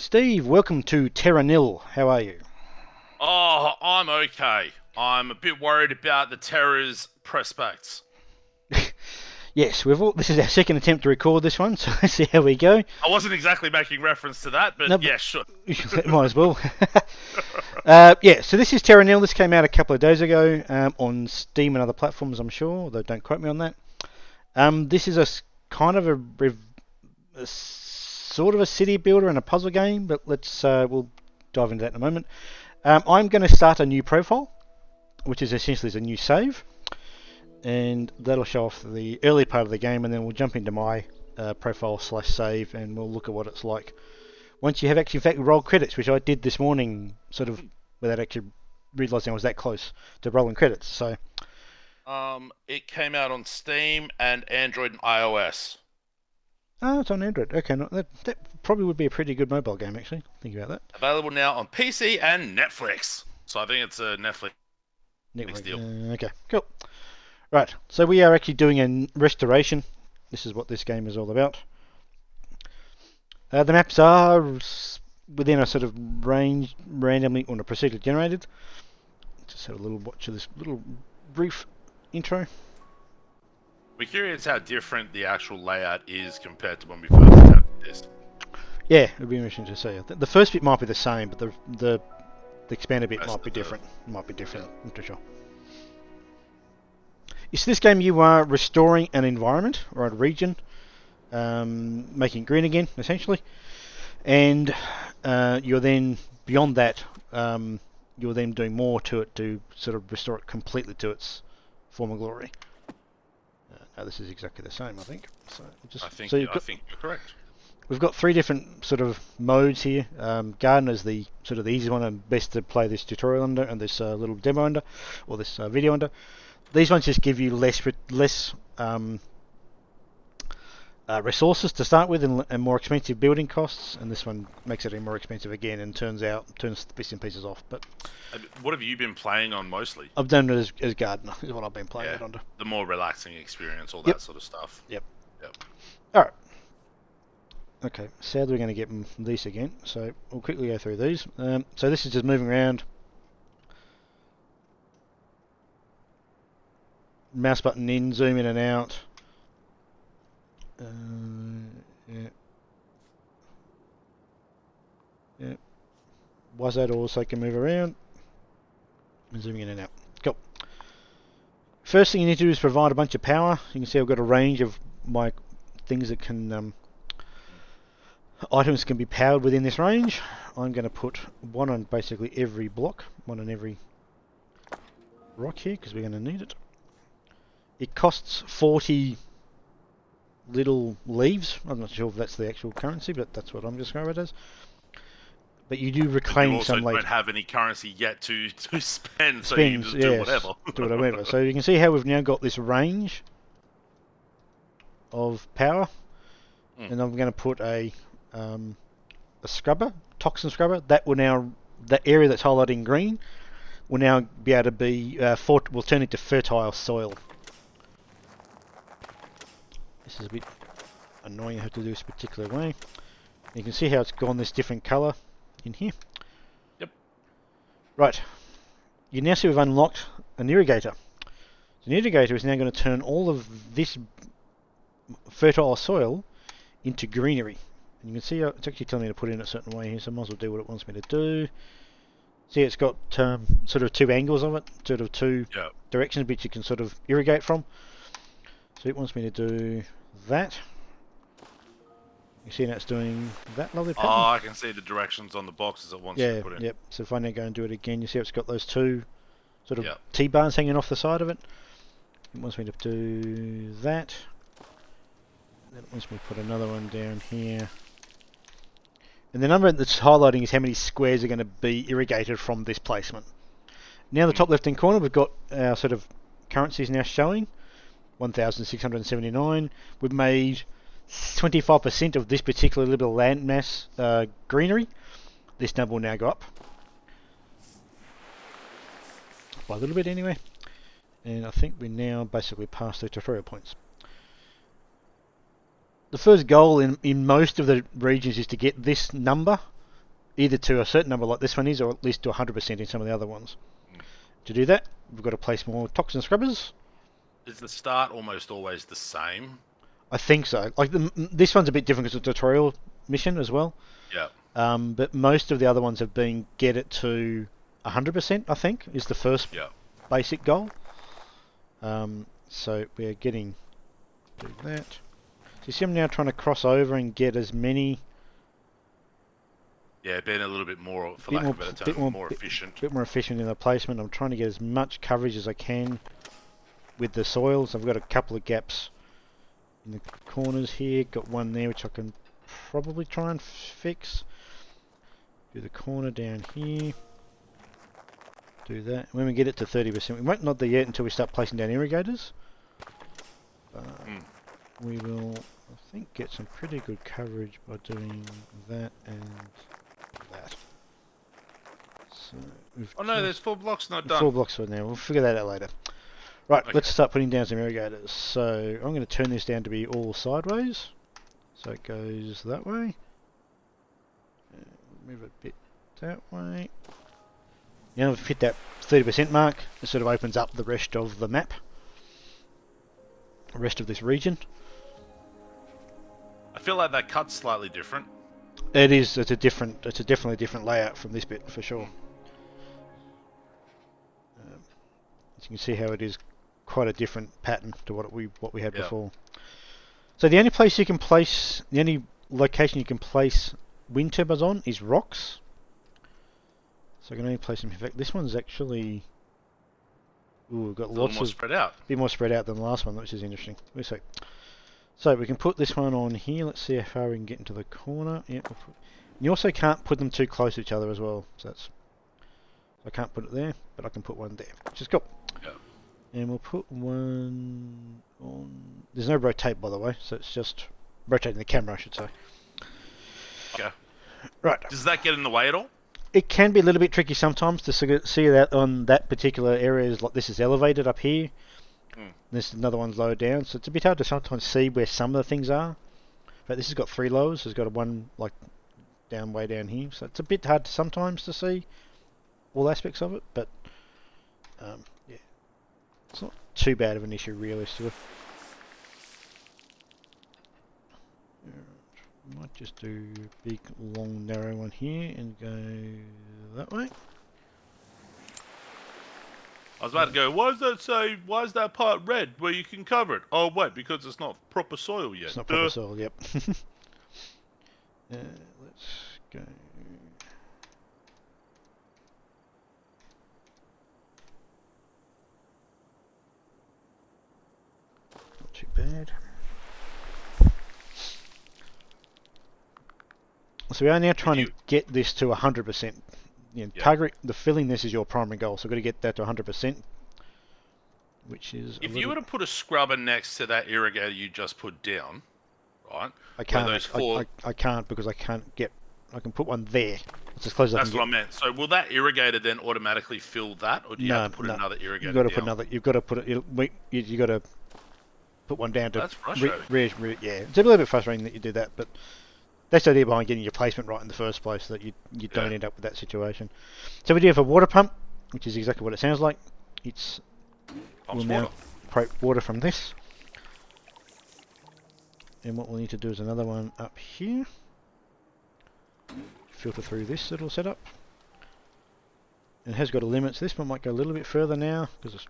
Steve, welcome to Terra Nil. How are you? Oh, I'm okay. I'm a bit worried about the Terra's prospects. Yes, this is our second attempt to record this one, so let's see how we go. I wasn't exactly making reference to that, but No, yeah, sure. might as well. Yeah, so this is Terra Nil. This came out a couple of days ago on Steam and other platforms, I'm sure, although don't quote me on that. This is kind of a sort of a city builder and a puzzle game, but we'll dive into that in a moment. I'm going to start a new profile, which is essentially a new save. And that'll show off the early part of the game, and then we'll jump into my profile/save, and we'll look at what it's like once you have actually in fact rolled credits, which I did this morning, sort of without actually realising I was that close to rolling credits. So, It came out on Steam and Android and iOS. it's on Android. Okay, that probably would be a pretty good mobile game actually. Think about that. Available now on PC and Netflix. So I think it's a Netflix Network. deal. Okay, cool. Right, so we are actually doing a restoration. This is what this game is all about. The maps are within a sort of range, randomly or procedurally generated. Just have a little watch of this little brief intro. We're curious how different the actual layout is compared to when we first attempted this. Yeah, it'll be interesting to see. The first bit might be the same, but the expanded bit Rest might be of the- different. Might be different. Yeah. I'm not too sure. Is this game you are restoring an environment or a region, making it green again, essentially, and you're then beyond that. You're then doing more to it to sort of restore it completely to its former glory. No, this is exactly the same, I think. So I think you're correct. we've got three different sort of modes here. Garden is the sort of the easy one and best to play this tutorial under, and this little demo under, or this video under. These ones just give you less resources to start with and more expensive building costs, and this one makes it more expensive again and turns the bits and pieces off. But What have you been playing on mostly? I've done it as Gardener is what I've been playing it under. The more relaxing experience, all Yep. that sort of stuff. Yep. Yep. Alright. Okay, sadly we're going to get these again, so we'll quickly go through these. So this is just moving around. Mouse button in, zoom in and out. Yeah. Yeah. Was that also can move around? And zooming in and out. Cool. First thing you need to do is provide a bunch of power. You can see I've got a range of my things that can items can be powered within this range. I'm going to put one on basically every block, one on every rock here because we're going to need it. It costs 40 little leaves. I'm not sure if that's the actual currency, but that's what I'm describing it as. But you do reclaim You also some later. don't have any currency yet to spend, so you can just do whatever. Do whatever. So you can see how we've now got this range of power, and I'm going to put a scrubber, toxin scrubber. That area that's highlighted in green will now be able to be will turn into fertile soil. This is a bit annoying. You have to do this particular way. You can see how it's gone this different colour in here. Yep. Right. You now see we've unlocked an irrigator. So an irrigator is now going to turn all of this fertile soil into greenery. And you can see it's actually telling me to put it in a certain way here, so I might as well do what it wants me to do. See, it's got sort of two angles of it, sort of two directions which you can sort of irrigate from. So it wants me to do that. You see now it's doing that lovely pattern? Oh, I can see the directions on the boxes it wants you to put in. Yep. So if I now go and do it again, you see it's got those two sort of Yep. T-bars hanging off the side of it. It wants me to do that. Then it wants me to put another one down here. And the number that's highlighting is how many squares are going to be irrigated from this placement. Now the top left-hand corner, we've got our sort of currencies now showing. 1,679. We've made 25% of this particular little landmass greenery. This number will now go up by a little bit anyway. And I think we're now basically past the tutorial points. The first goal in most of the regions is to get this number either to a certain number like this one is, or at least to 100% in some of the other ones. To do that, we've got to place more toxin scrubbers. Is the start almost always the same? I think so. Like this one's a bit different because it's a tutorial mission as well. Yeah. But most of the other ones have been get it to 100%. I think is the first basic goal. So we're getting do that. So you see, I'm now trying to cross over and get as many. Yeah, being a little bit more, for lack of a better term, more efficient. A bit more efficient in the placement. I'm trying to get as much coverage as I can with the soils. I've got a couple of gaps in the corners here. Got one there which I can probably try and fix. Do the corner down here. Do that. When we get it to 30%, we won't not there yet until we start placing down irrigators. We will, I think, get some pretty good coverage by doing that and that. So oh no, there's 4 blocks not done. 4 blocks for now. We'll figure that out later. Right, okay. Let's start putting down some irrigators. So I'm going to turn this down to be all sideways. So it goes that way. Move it a bit that way. Now we've hit that 30% mark. It sort of opens up the rest of the map. The rest of this region. I feel like that cut's slightly different. It is. It's a definitely different layout from this bit for sure. As you can see how it is quite a different pattern to what we had before. So the only place you can place, the only location you can place wind turbines on is rocks. So I can only place them. In fact, this one's actually we've got lots more spread out. A bit more spread out than the last one, which is interesting. So we can put this one on here. Let's see how far we can get into the corner. Yeah, you also can't put them too close to each other as well. So that's I can't put it there, but I can put one there, which is cool. Yeah. And we'll put one on. There's no rotate, by the way, so it's just rotating the camera, I should say. Okay. Right. Does that get in the way at all? It can be a little bit tricky sometimes to see that on that particular area. Like this is elevated up here. This another one's lower down, so it's a bit hard to sometimes see where some of the things are. But this has got 3 lowers. It's got a one like way down here, so it's a bit hard sometimes to see all aspects of it. But yeah, it's not too bad of an issue realistically. Might just do big, long, narrow one here and go that way. I was about to go, why is that part red where you can cover it? Oh wait, because it's not proper soil yet. It's not proper soil, yep. Let's go. Not too bad. So we are now trying to get this to 100%. Target the filling this is your primary goal, so we've got to get that to 100%, which is. If you were to put a scrubber next to that irrigator you just put down, right? I can't. I can't because I can't get. I can put one there. It's as close as I can get. That's what I meant. So will that irrigator then automatically fill that, or do you have to put another irrigator? You've got to put another. You've got to put it. You got to put one down to. That's frustrating. Yeah, it's a little bit frustrating that you do that, but. That's the idea behind getting your placement right in the first place, so that you don't end up with that situation. So we do have a water pump, which is exactly what it sounds like. We'll now probe water from this. And what we'll need to do is another one up here. Filter through this little setup. It has got a limit, so this one might go a little bit further now, because it's,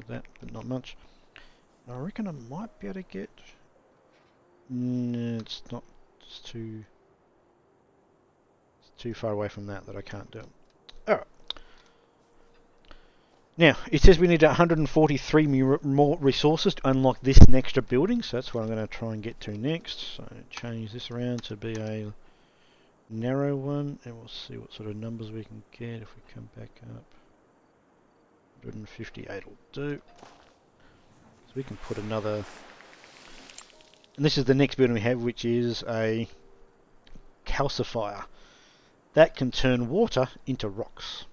that, but not much. I reckon I might be able to get... No, it's not. It's too far away from that I can't do it. Alright. Now, it says we need 143 more resources to unlock this extra building, so that's what I'm going to try and get to next. So change this around to be a narrow one, and we'll see what sort of numbers we can get if we come back up. 158 will do. So we can put another... And this is the next building we have, which is a calcifier. That can turn water into rocks.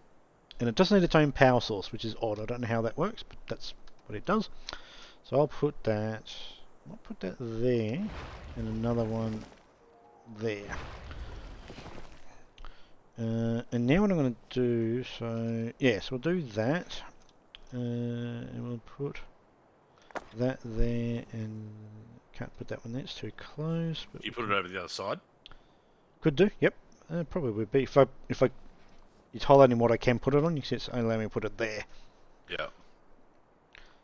And it doesn't need its own power source, which is odd. I don't know how that works, but that's what it does. So I'll put that there, and another one there. And now what I'm going to do, so we'll do that, and we'll put that there, and can't put that one there, it's too close. But You put it over the other side? Could do, yep. Probably would be. If it's highlighting what I can put it on, you see it's only allowing me to put it there. Yeah.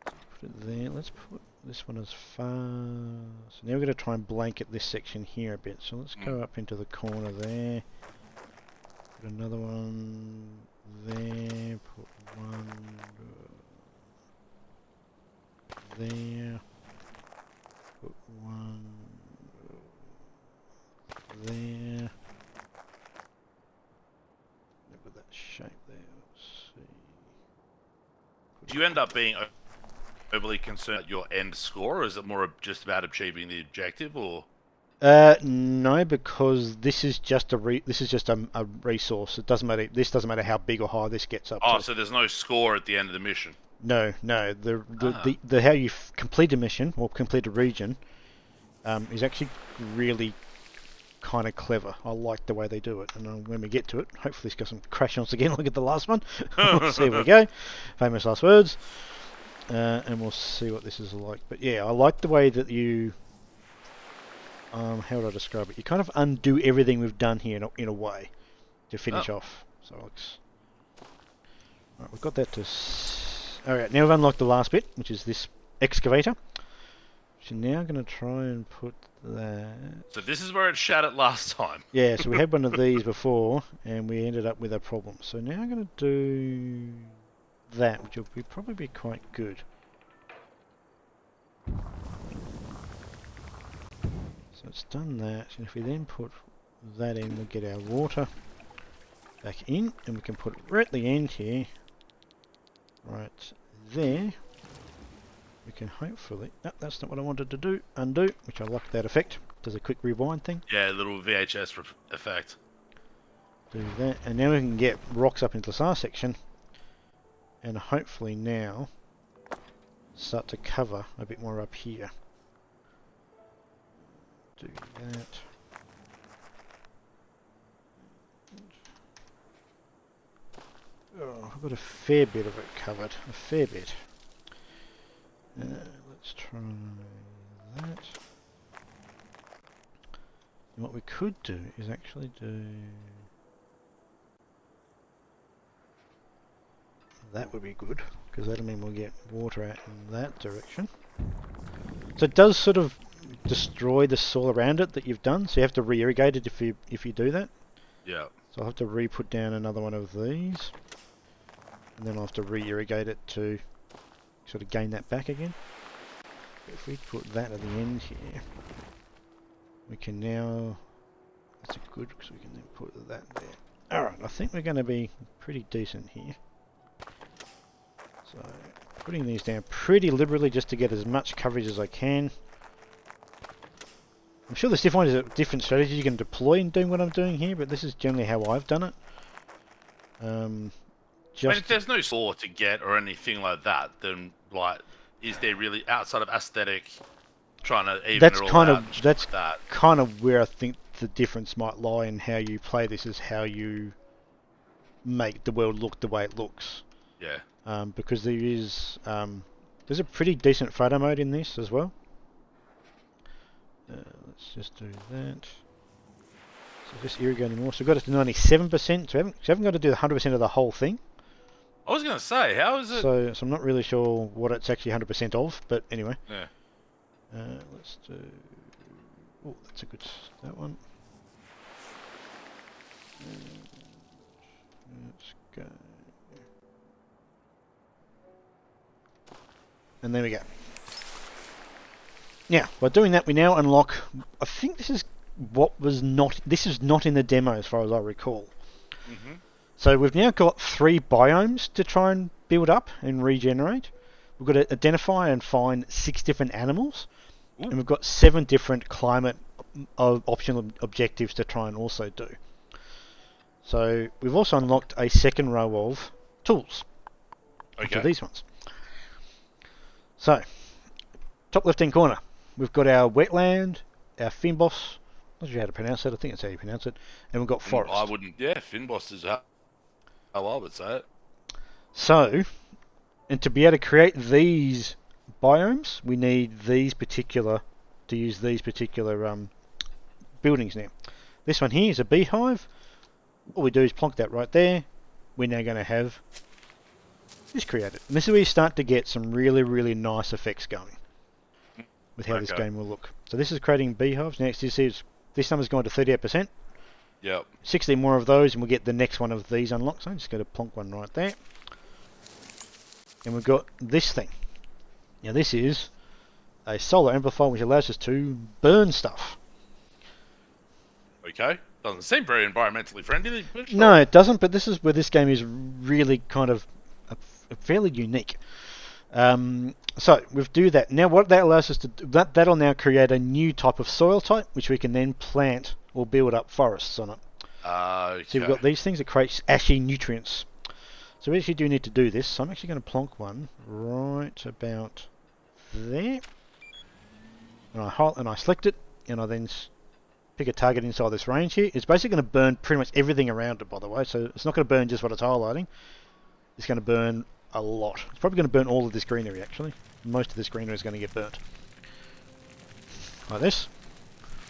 Put it there, let's put this one as far, so now we're going to try and blanket this section here a bit, so let's go up into the corner there. Put another one there, put one there, put one there. Look at that shape there, let's see. Do you end up being overly concerned at your end score, or is it more just about achieving the objective, or? No, because this is just a resource. It doesn't matter. This doesn't matter how big or high this gets up to. So there's no score at the end of the mission. No. The how you complete a mission or complete a region is actually really kind of clever. I like the way they do it, and when we get to it, hopefully it's got some crash on us again, like at the last one. We'll see where we go. Famous last words, and we'll see what this is like. But yeah, I like the way that you. How would I describe it? You kind of undo everything we've done here in a way to finish off. So let's. Alright, we've got that to. Alright, now we've unlocked the last bit, which is this excavator. So now I'm going to try and put that. So this is where it shattered last time. Yeah, so we had one of these before, and we ended up with a problem. So now I'm going to do that, which will probably be quite good. So it's done that, and if we then put that in, we'll get our water back in, and we can put it right at the end here, right there. We can hopefully, no, that's not what I wanted to do, undo, which I like that effect, does a quick rewind thing. Yeah, a little VHS effect. Do that, and now we can get rocks up into this last section, and hopefully now start to cover a bit more up here. Do that. Oh, I've got a fair bit of it covered. A fair bit. Let's try that. And what we could do is actually do... That would be good, because that'll mean we'll get water out in that direction. So it does sort of destroy the soil around it that you've done, so you have to re-irrigate it if you do that. Yeah. So I'll have to re-put down another one of these, and then I'll have to re-irrigate it to sort of gain that back again. But if we put that at the end here, we can now, that's good because we can then put that there. Alright, I think we're going to be pretty decent here. So putting these down pretty liberally just to get as much coverage as I can. I'm sure there's different strategies you can deploy in doing what I'm doing here, but this is generally how I've done it. I mean, if there's no score to get or anything like that, then like, is there really, outside of aesthetic, trying to even that's it all kind out? of that's kind of where I think the difference might lie in how you play this, is how you make the world look the way it looks. Yeah. Because there is there's a pretty decent photo mode in this as well. Let's just do that. So just irrigating more. So we've got it to 97%. So we haven't got to do 100% of the whole thing. I was going to say, how is it? So I'm not really sure what it's actually 100% of, but anyway. Yeah. Let's do. Oh, that's a good. That one. Let's go. And there we go. Now, by doing that, we now unlock. I think this is what was not. This is not in the demo, as far as I recall. Mm-hmm. So we've now got 3 biomes to try and build up and regenerate. We've got to identify and find 6 different animals. Ooh. And we've got 7 different climate optional objectives to try and also do. So we've also unlocked a second row of tools. Okay. Which are these ones. So, top left hand corner, we've got our wetland, our Finboss not sure how to pronounce it. I think that's how you pronounce it. And we've got forest. I wouldn't. Yeah, Finboss is how I would say it. So, and to be able to create these biomes, we need these particular buildings now. This one here is a beehive. All we do is plonk that right there. We're now going to have this created. And this is where you start to get some really, really nice effects going with how this game will look. So this is creating beehives. Next, this number's going to 38%. Yep. 16 more of those, and we'll get the next one of these unlocked. So I'm just going to plonk one right there. And we've got this thing. Now this is a solar amplifier which allows us to burn stuff. Okay. Doesn't seem very environmentally friendly. Sure. No, it doesn't, but this is where this game is really kind of fairly unique. So we do that. Now what that allows us to do, that'll now create a new type of soil type which we can then plant or build up forests on it. Okay. So we've got these things that create actually nutrients. So we actually do need to do this. So I'm actually going to plonk one right about there. And I select it, and I then pick a target inside this range here. It's basically going to burn pretty much everything around it, by the way. So it's not going to burn just what it's highlighting. It's going to burn a lot. It's probably going to burn all of this greenery, actually. Most of this greenery is going to get burnt. Like this.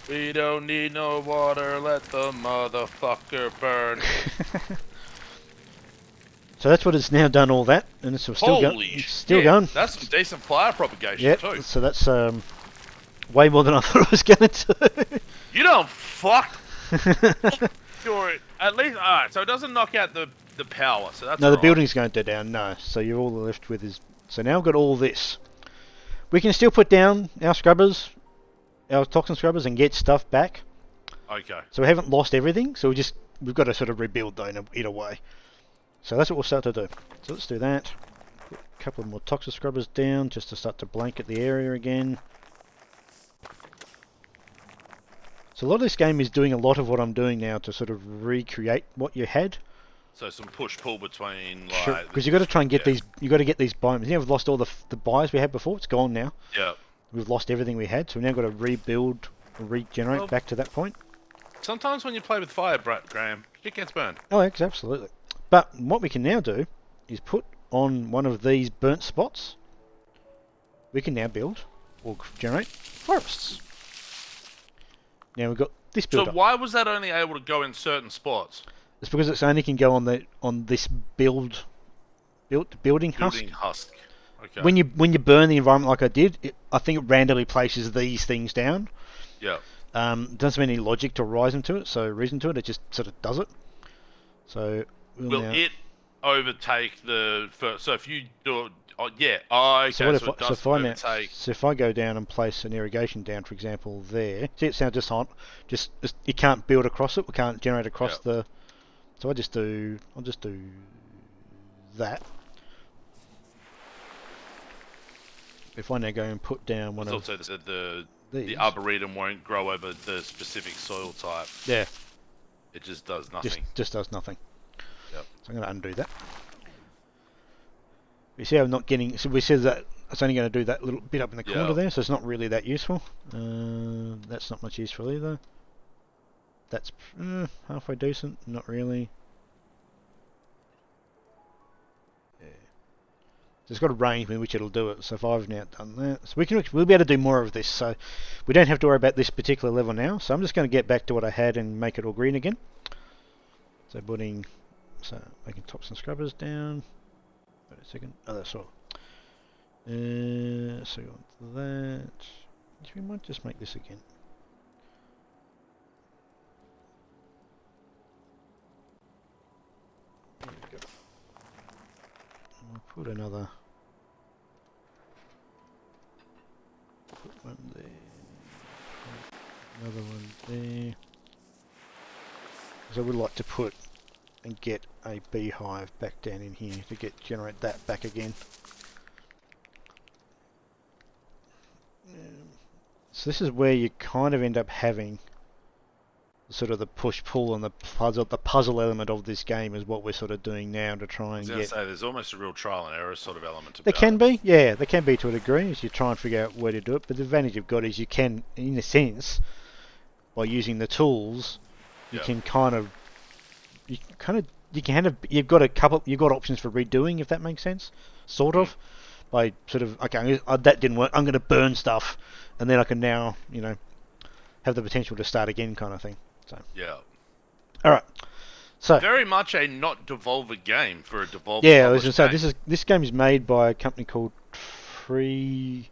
We don't need no water, let the motherfucker burn. So that's what it's now done all that, and it's still going. That's some decent fire propagation too. So that's way more than I thought it was going to do. You don't fuck. Sure. At least, alright, so it doesn't knock out the power, so that's no, the right. building's going to go down, no. So you're all left with is... So now we've got all this. We can still put down our scrubbers, our toxin scrubbers, and get stuff back. Okay. So we haven't lost everything, so we've got to sort of rebuild though in a way. So that's what we'll start to do. So let's do that. Put a couple of more toxin scrubbers down just to start to blanket the area again. So a lot of this game is doing a lot of what I'm doing now to sort of recreate what you had. So some push-pull between, like... Sure, because you've got to try and get these... You've got to get these biomes. We've lost all the bios we had before. It's gone now. Yeah. We've lost everything we had, so we've now got to rebuild, regenerate back to that point. Sometimes when you play with fire, Graham, it gets burned. Oh, absolutely. But what we can now do is put on one of these burnt spots. We can now build or generate forests. Now we've got this build. So why was that only able to go in certain spots? It's because it's only can go on this building husk. Okay. When you burn the environment like I did, I think it randomly places these things down. Yeah. Doesn't have any logic to reason to it. It just sort of does it. So will it overtake the first? So if you do it, oh yeah. Oh, okay. So it does overtake. So if I go down and place an irrigation down, for example, there. See, it sounds just hot. Just you can't build across it. We can't generate across the. So I'll just do that. If I now go and put down one also the arboretum won't grow over the specific soil type. Yeah. It just does nothing. Just does nothing. Yep. So I'm going to undo that. You see I'm not getting... So we said that it's only going to do that little bit up in the corner there, so it's not really that useful. That's not much useful either. That's halfway decent, not really. Yeah. So it's got a range in which it'll do it, so if I've now done that... So we'll be able to do more of this, so we don't have to worry about this particular level now. So I'm just going to get back to what I had and make it all green again. So making tops and scrubbers down. Wait a second. Oh, that's all. So on to that. We might just make this again. There we go. We'll put another. Put one there. Another one there. Because I would like to put and get a beehive back down in here to generate that back again. So this is where you kind of end up having sort of the push-pull and the puzzle element of this game is what we're sort of doing now to try and get... there's almost a real trial and error sort of element to it. There can be, yeah, there can be to a degree as you try and figure out where to do it, but the advantage you've got is you can, in a sense, by using the tools, you can you've got options for redoing, if that makes sense, sort of. By sort of, okay, that didn't work, I'm going to burn stuff, and then I can now, have the potential to start again, kind of thing. So yeah. All right. So very much a not Devolver game for a Devolver. Yeah, I was going to say this game is made by a company called Free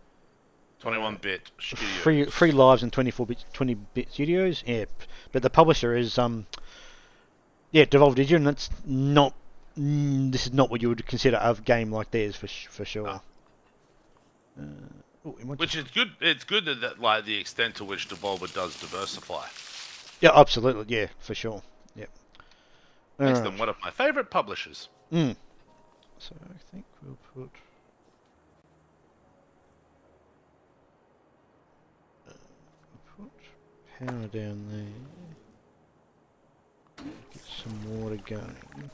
21-bit Studios. Free Lives and 20-bit Studios. Yeah, but the publisher is Devolver Digital, and that's not. This is not what you would consider a game like theirs for sure. Which is good. It's good that like the extent to which Devolver does diversify. Yeah, absolutely. Yeah, for sure. Yep. Makes them one of my favourite publishers. So I think we'll put. Power down there. Get some water going.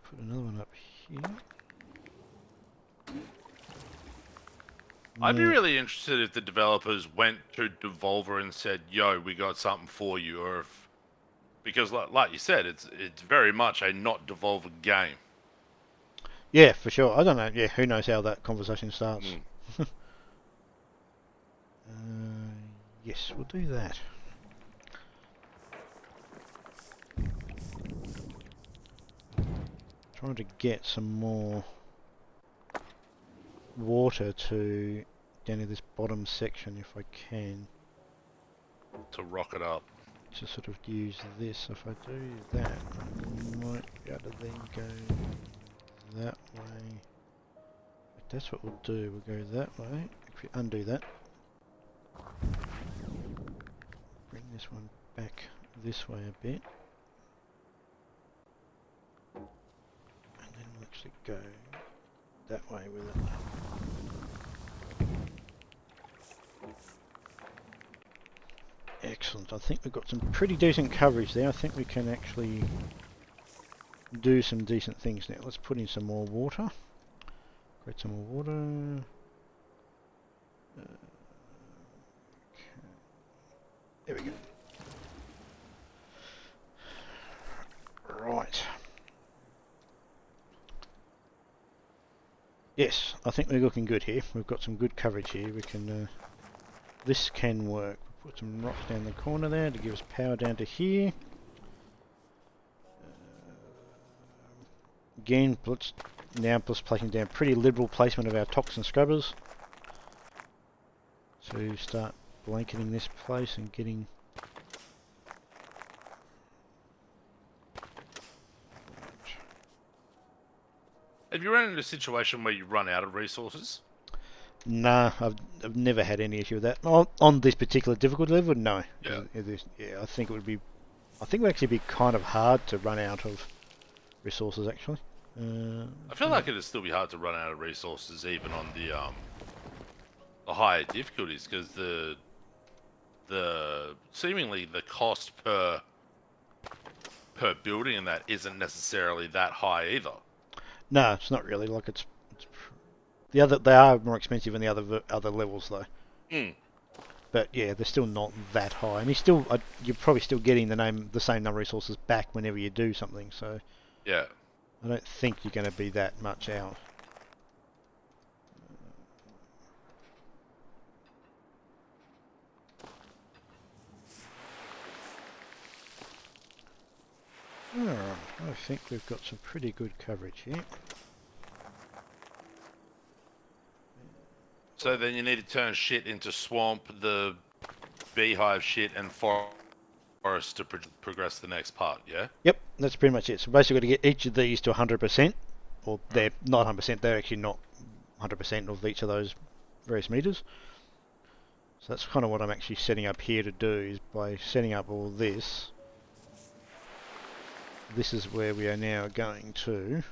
Put another one up here. I'd be really interested if the developers went to Devolver and said, "Yo, we got something for you," or because like you said, it's very much a not Devolver game. Yeah, for sure. I don't know. Yeah, who knows how that conversation starts. Yes, we'll do that. Trying to get some more water to down in this bottom section if I can. To rock it up. To sort of use this. If I do that, I might be able to then go that way. But that's what we'll do. We'll go that way. If we undo that, bring this one back this way a bit, and then we'll actually go that way with it. Excellent. I think we've got some pretty decent coverage there. I think we can actually do some decent things now. Let's put in some more water. Create some more water. Okay. There we go. Right. Yes, I think we're looking good here. We've got some good coverage here. We can. This can work. We'll put some rocks down the corner there to give us power down to here. Again, let's placing down pretty liberal placement of our toxin scrubbers. So start blanketing this place and getting. Have you run into a situation where you run out of resources? Nah, I've never had any issue with that. On this particular difficulty level, no. Yeah. I think it would be. I think it would actually be kind of hard to run out of resources, actually. I feel like it'd still be hard to run out of resources even on the higher difficulties, because the seemingly the cost per building in that isn't necessarily that high either. No, it's not really. Like it's they are more expensive in the other levels though. But yeah, they're still not that high, and you're probably still getting the same number of resources back whenever you do something. So yeah, I don't think you're going to be that much out. Alright, I think we've got some pretty good coverage here. So then you need to turn shit into swamp, the beehive shit, and forest to progress the next part, yeah? Yep, that's pretty much it. So basically to get each of these to 100%, or they're not 100%, they're actually not 100% of each of those various meters. So that's kind of what I'm actually setting up here to do, is by setting up all this. This is where we are now going to.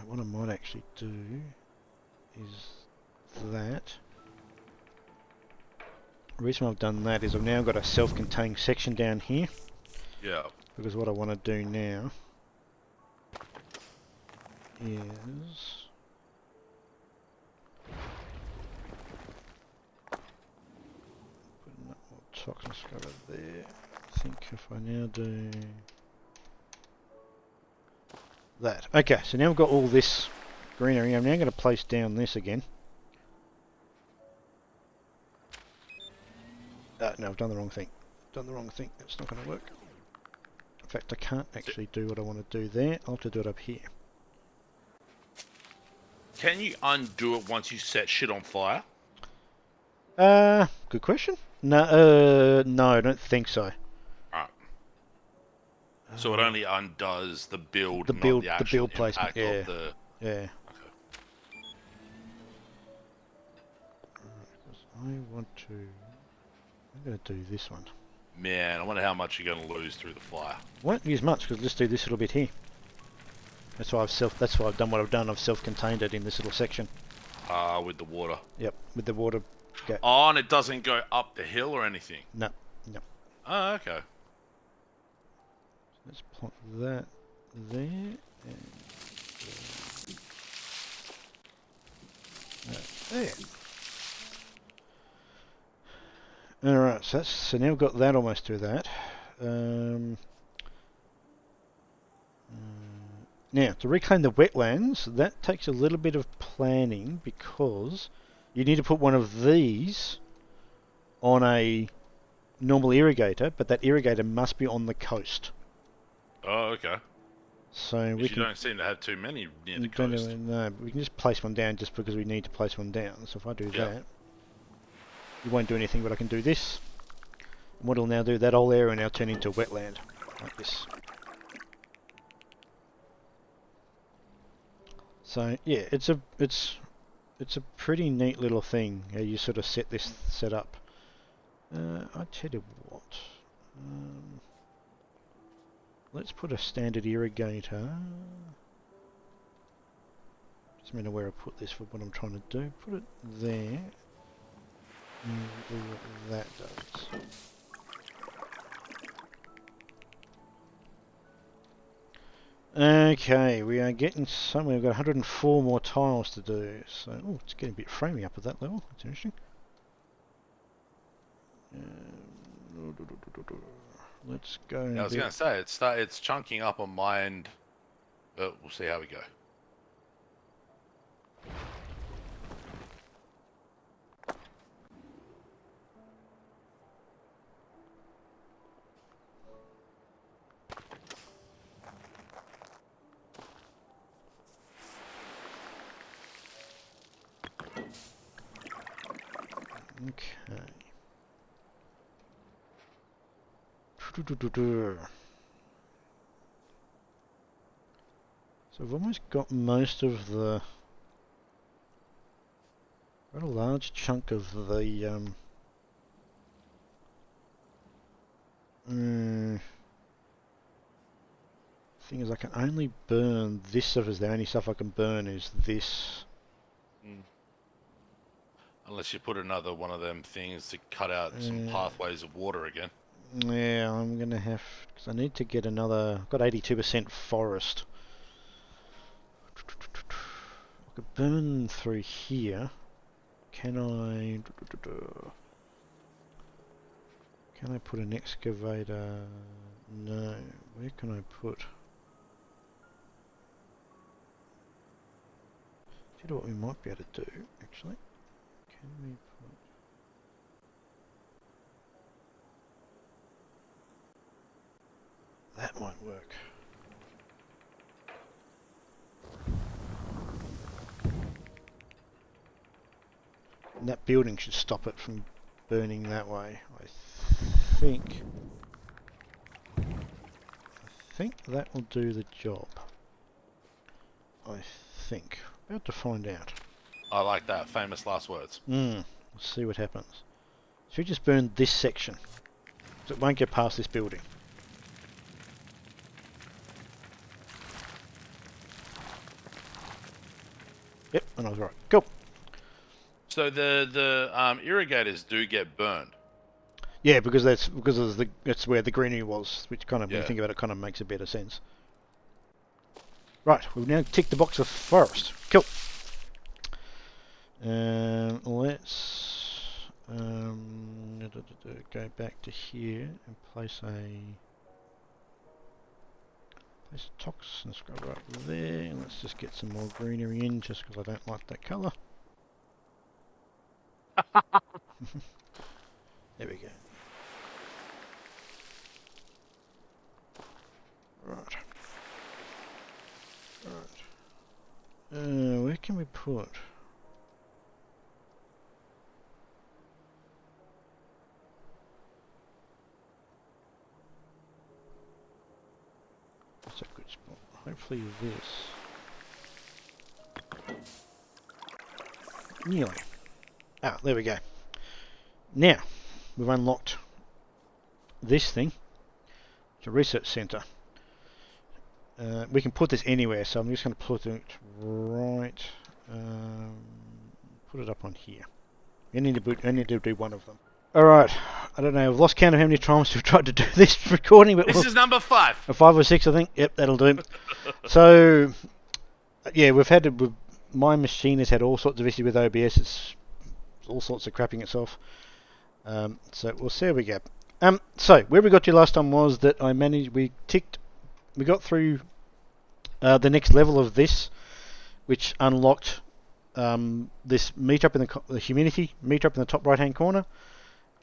What I might actually do is that. The reason I've done that is I've now got a self-contained section down here. Yeah. Because what I want to do now is... Putting that more toxins over there. I think if I now do... that. Okay, so now we've got all this greenery. I'm now going to place down this again. No, I've done the wrong thing. That's not going to work. In fact, I can't actually do what I want to do there. I'll have to do it up here. Can you undo it once you set shit on fire? Good question. No, I don't think so. Alright. So it only undoes the build, the not build, the actual placement. impact Yeah, of the... yeah. Okay. I want to. I'm going to do this one. Man, I wonder how much you're going to lose through the fire. Won't use much because just do this little bit here. That's why I've done what I've done. I've self-contained it in this little section. With the water. Yep, with the water. Go. Oh, and it doesn't go up the hill or anything? No. Oh, okay. Let's plot that there. And there. Alright, so now we've got that almost to that. Now, to reclaim the wetlands, that takes a little bit of planning because you need to put one of these on a normal irrigator, but that irrigator must be on the coast. Oh, okay. So you don't seem to have too many near the coast. No, we can just place one down just because we need to place one down. So if I do that, you won't do anything, but I can do this. And what it'll now do, that whole area will now turn into wetland, like this. So yeah, it's a pretty neat little thing how you sort of set this up. I tell you what, let's put a standard irrigator. Just remember where I put this for what I'm trying to do. Put it there. And do what that does. Okay, we are getting somewhere. We've got 104 more tiles to do. So, oh, it's getting a bit framey up at that level. That's interesting. Let's go. I was going to say it's chunking up on my end, but we'll see how we go. Okay. So I've almost got most of the... got a large chunk of the... thing is I can only burn this stuff. Is the only stuff I can burn is this. Unless you put another one of them things to cut out some pathways of water again. Yeah, I'm going to have... because I need to get another... I've got 82% forest. I could burn through here. Can I... can I put an excavator? No. Where can I put... do you know what we might be able to do, actually? Can we put... that might work. And that building should stop it from burning that way, I think. I think that will do the job. I think. About to find out. I like that. Famous last words. Let's see what happens. Should we just burn this section? So it won't get past this building. Yep, and I was right. Cool. So the irrigators do get burned. Yeah, because that's where the greenery was, which kind of when you think about it, kind of makes a better sense. Right, we've now ticked the box of forest. Cool. Let's go back to here and place a toxin scrub right there. And let's just get some more greenery in, just because I don't like that colour. There we go. Right. Where can we put? That's a good spot. Hopefully this. Nearly. Ah, there we go. Now, we've unlocked this thing. It's a research centre. We can put this anywhere, so I'm just going to put it right. Put it up on here. I need to do one of them. Alright, I don't know, I've lost count of how many times we've tried to do this recording, but this is number 5. 5 or 6, I think. Yep, that'll do. So, yeah, my machine has had all sorts of issues with OBS. It's all sorts of crapping itself. So we'll see how we go. So where we got to last time was that we got through the next level of this, which unlocked this meetup in the humidity meetup in the top right hand corner,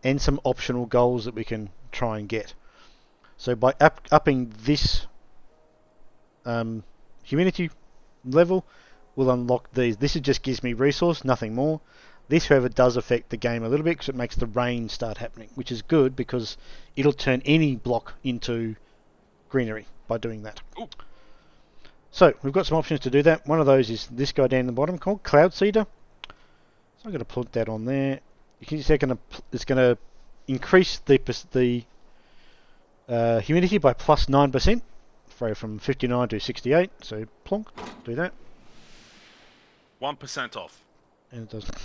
and some optional goals that we can try and get. So by upping this humidity level, we'll unlock these. This just gives me resource, nothing more. This, however, does affect the game a little bit because it makes the rain start happening, which is good because it'll turn any block into greenery by doing that. Ooh. So we've got some options to do that. One of those is this guy down the bottom called Cloud Seeder. So I'm going to put that on there. You can see it's going to increase the humidity by plus 9%, from 59 to 68. So plonk, do that. 1% off. And it doesn't.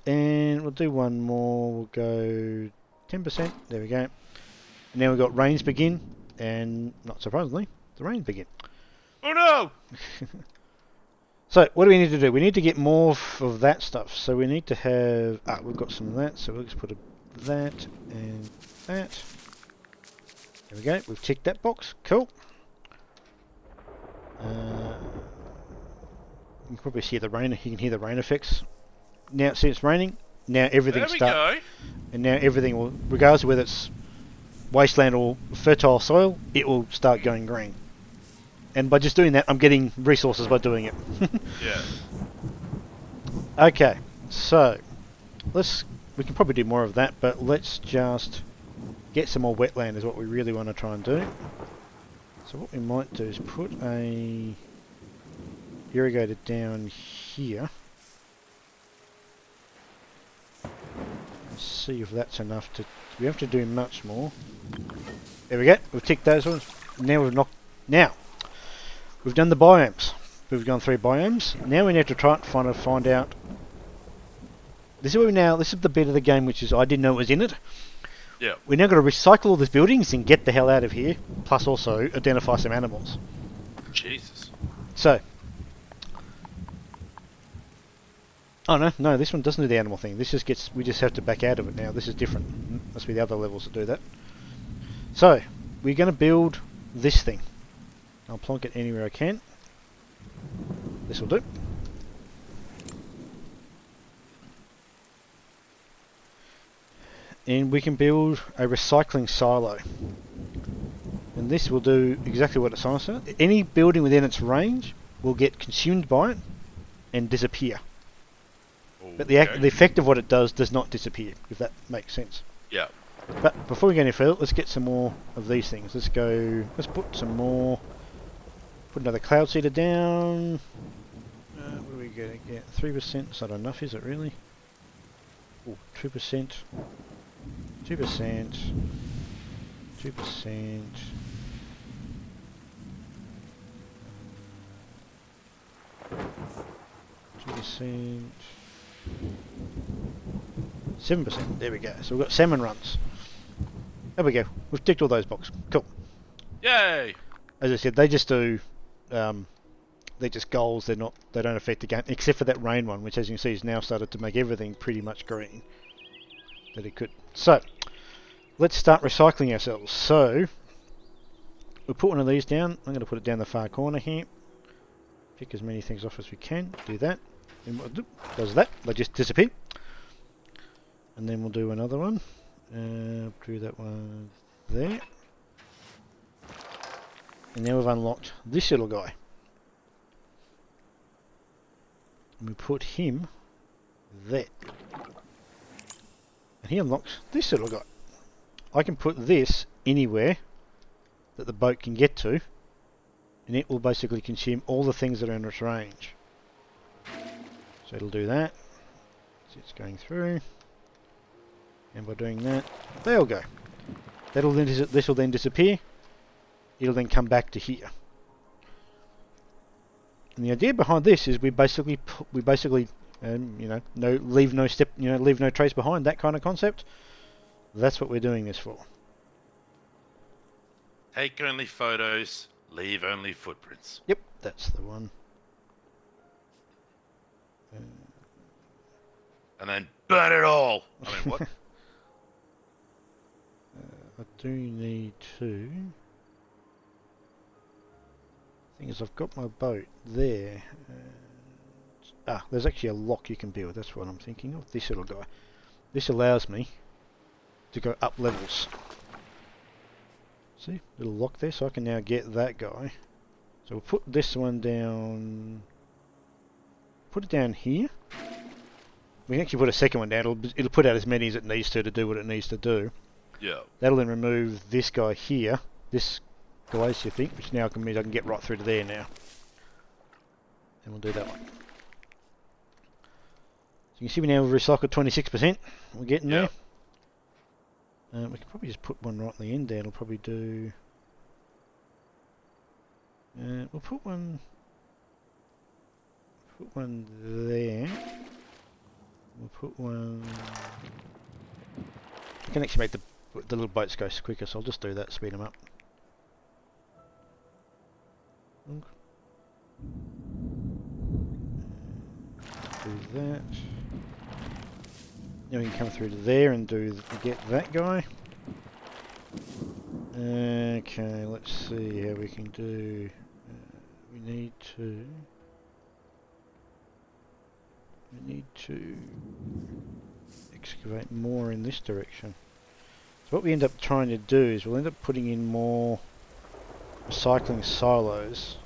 And we'll do one more. We'll go 10%. There we go. And now we've got rains begin, and not surprisingly, the rains begin. Oh no! So what do we need to do? We need to get more of that stuff. So we need to have. We've got some of that. So we'll just put that and that. There we go. We've ticked that box. Cool. You can probably see the rain. You can hear the rain effects. Now, see it's raining. Now everything starts. And now everything will, regardless of whether it's wasteland or fertile soil, it will start going green. And by just doing that, I'm getting resources by doing it. Yeah. Okay, so we can probably do more of that, but let's just get some more wetland is what we really want to try and do. So what we might do is put a irrigator down here. Let's see if that's enough to. We have to do much more. There we go. We've ticked those ones. Now we've done the biomes. We've gone 3 biomes. Now we need to try and find out. This is the bit of the game which is I didn't know it was in it. Yeah. We're now got to recycle all these buildings and get the hell out of here. Plus also identify some animals. Jesus. So. Oh no, this one doesn't do the animal thing. This just we just have to back out of it now. This is different. Must be the other levels that do that. So, we're going to build this thing. I'll plonk it anywhere I can. This will do. And we can build a recycling silo. And this will do exactly what it says. Any building within its range will get consumed by it and disappear. But the effect of what it does not disappear, if that makes sense. Yeah. But before we go any further, let's get some more of these things. Let's put some more. Put another cloud seeder down. What are we going to get? 3%. It's not enough, is it really? Oh, 2%. 2%. 2%. 2%. 7%. There we go. So we've got salmon runs. There we go. We've ticked all those boxes. Cool. Yay! As I said, they just do they're just goals. They don't affect the game, except for that rain one, which, as you can see, has now started to make everything pretty much green that it could. So let's start recycling ourselves. So we'll put one of these down. I'm going to put it down the far corner here. Pick as many things off as we can. Do that. And what does that? They just disappear. And then we'll do another one. Do that one there. And now we've unlocked this little guy. And we put him there. And he unlocks this little guy. I can put this anywhere that the boat can get to, and it will basically consume all the things that are in its range. So it'll do that. So it's going through. And by doing that, they'll go. This will then disappear. It'll then come back to here. And the idea behind this is we basically leave no trace behind, that kind of concept. That's what we're doing this for. Take only photos, leave only footprints. Yep, that's the one. And then burn it all. I mean, what? I do need to. Thing is, I've got my boat there. There's actually a lock you can build. That's what I'm thinking of. This little guy. This allows me to go up levels. See, little lock there, so I can now get that guy. So we'll put this one down. Put it down here. We can actually put a second one down. It'll put out as many as it needs to do what it needs to do. Yeah. That'll then remove this guy here. This glacier thing, which now means I can get right through to there now. And we'll do that one. So you can see we now recycled 26%. We're getting there. We can probably just put one right at the end there. It'll probably do. We'll put one. Put one there. We'll put one. I can actually make the little boats go quicker, so I'll just do that. Speed them up. Do that. Now we can come through to there and get that guy. Okay, let's see how we can do. We need to excavate more in this direction. So what we end up trying to do is we'll end up putting in more recycling silos.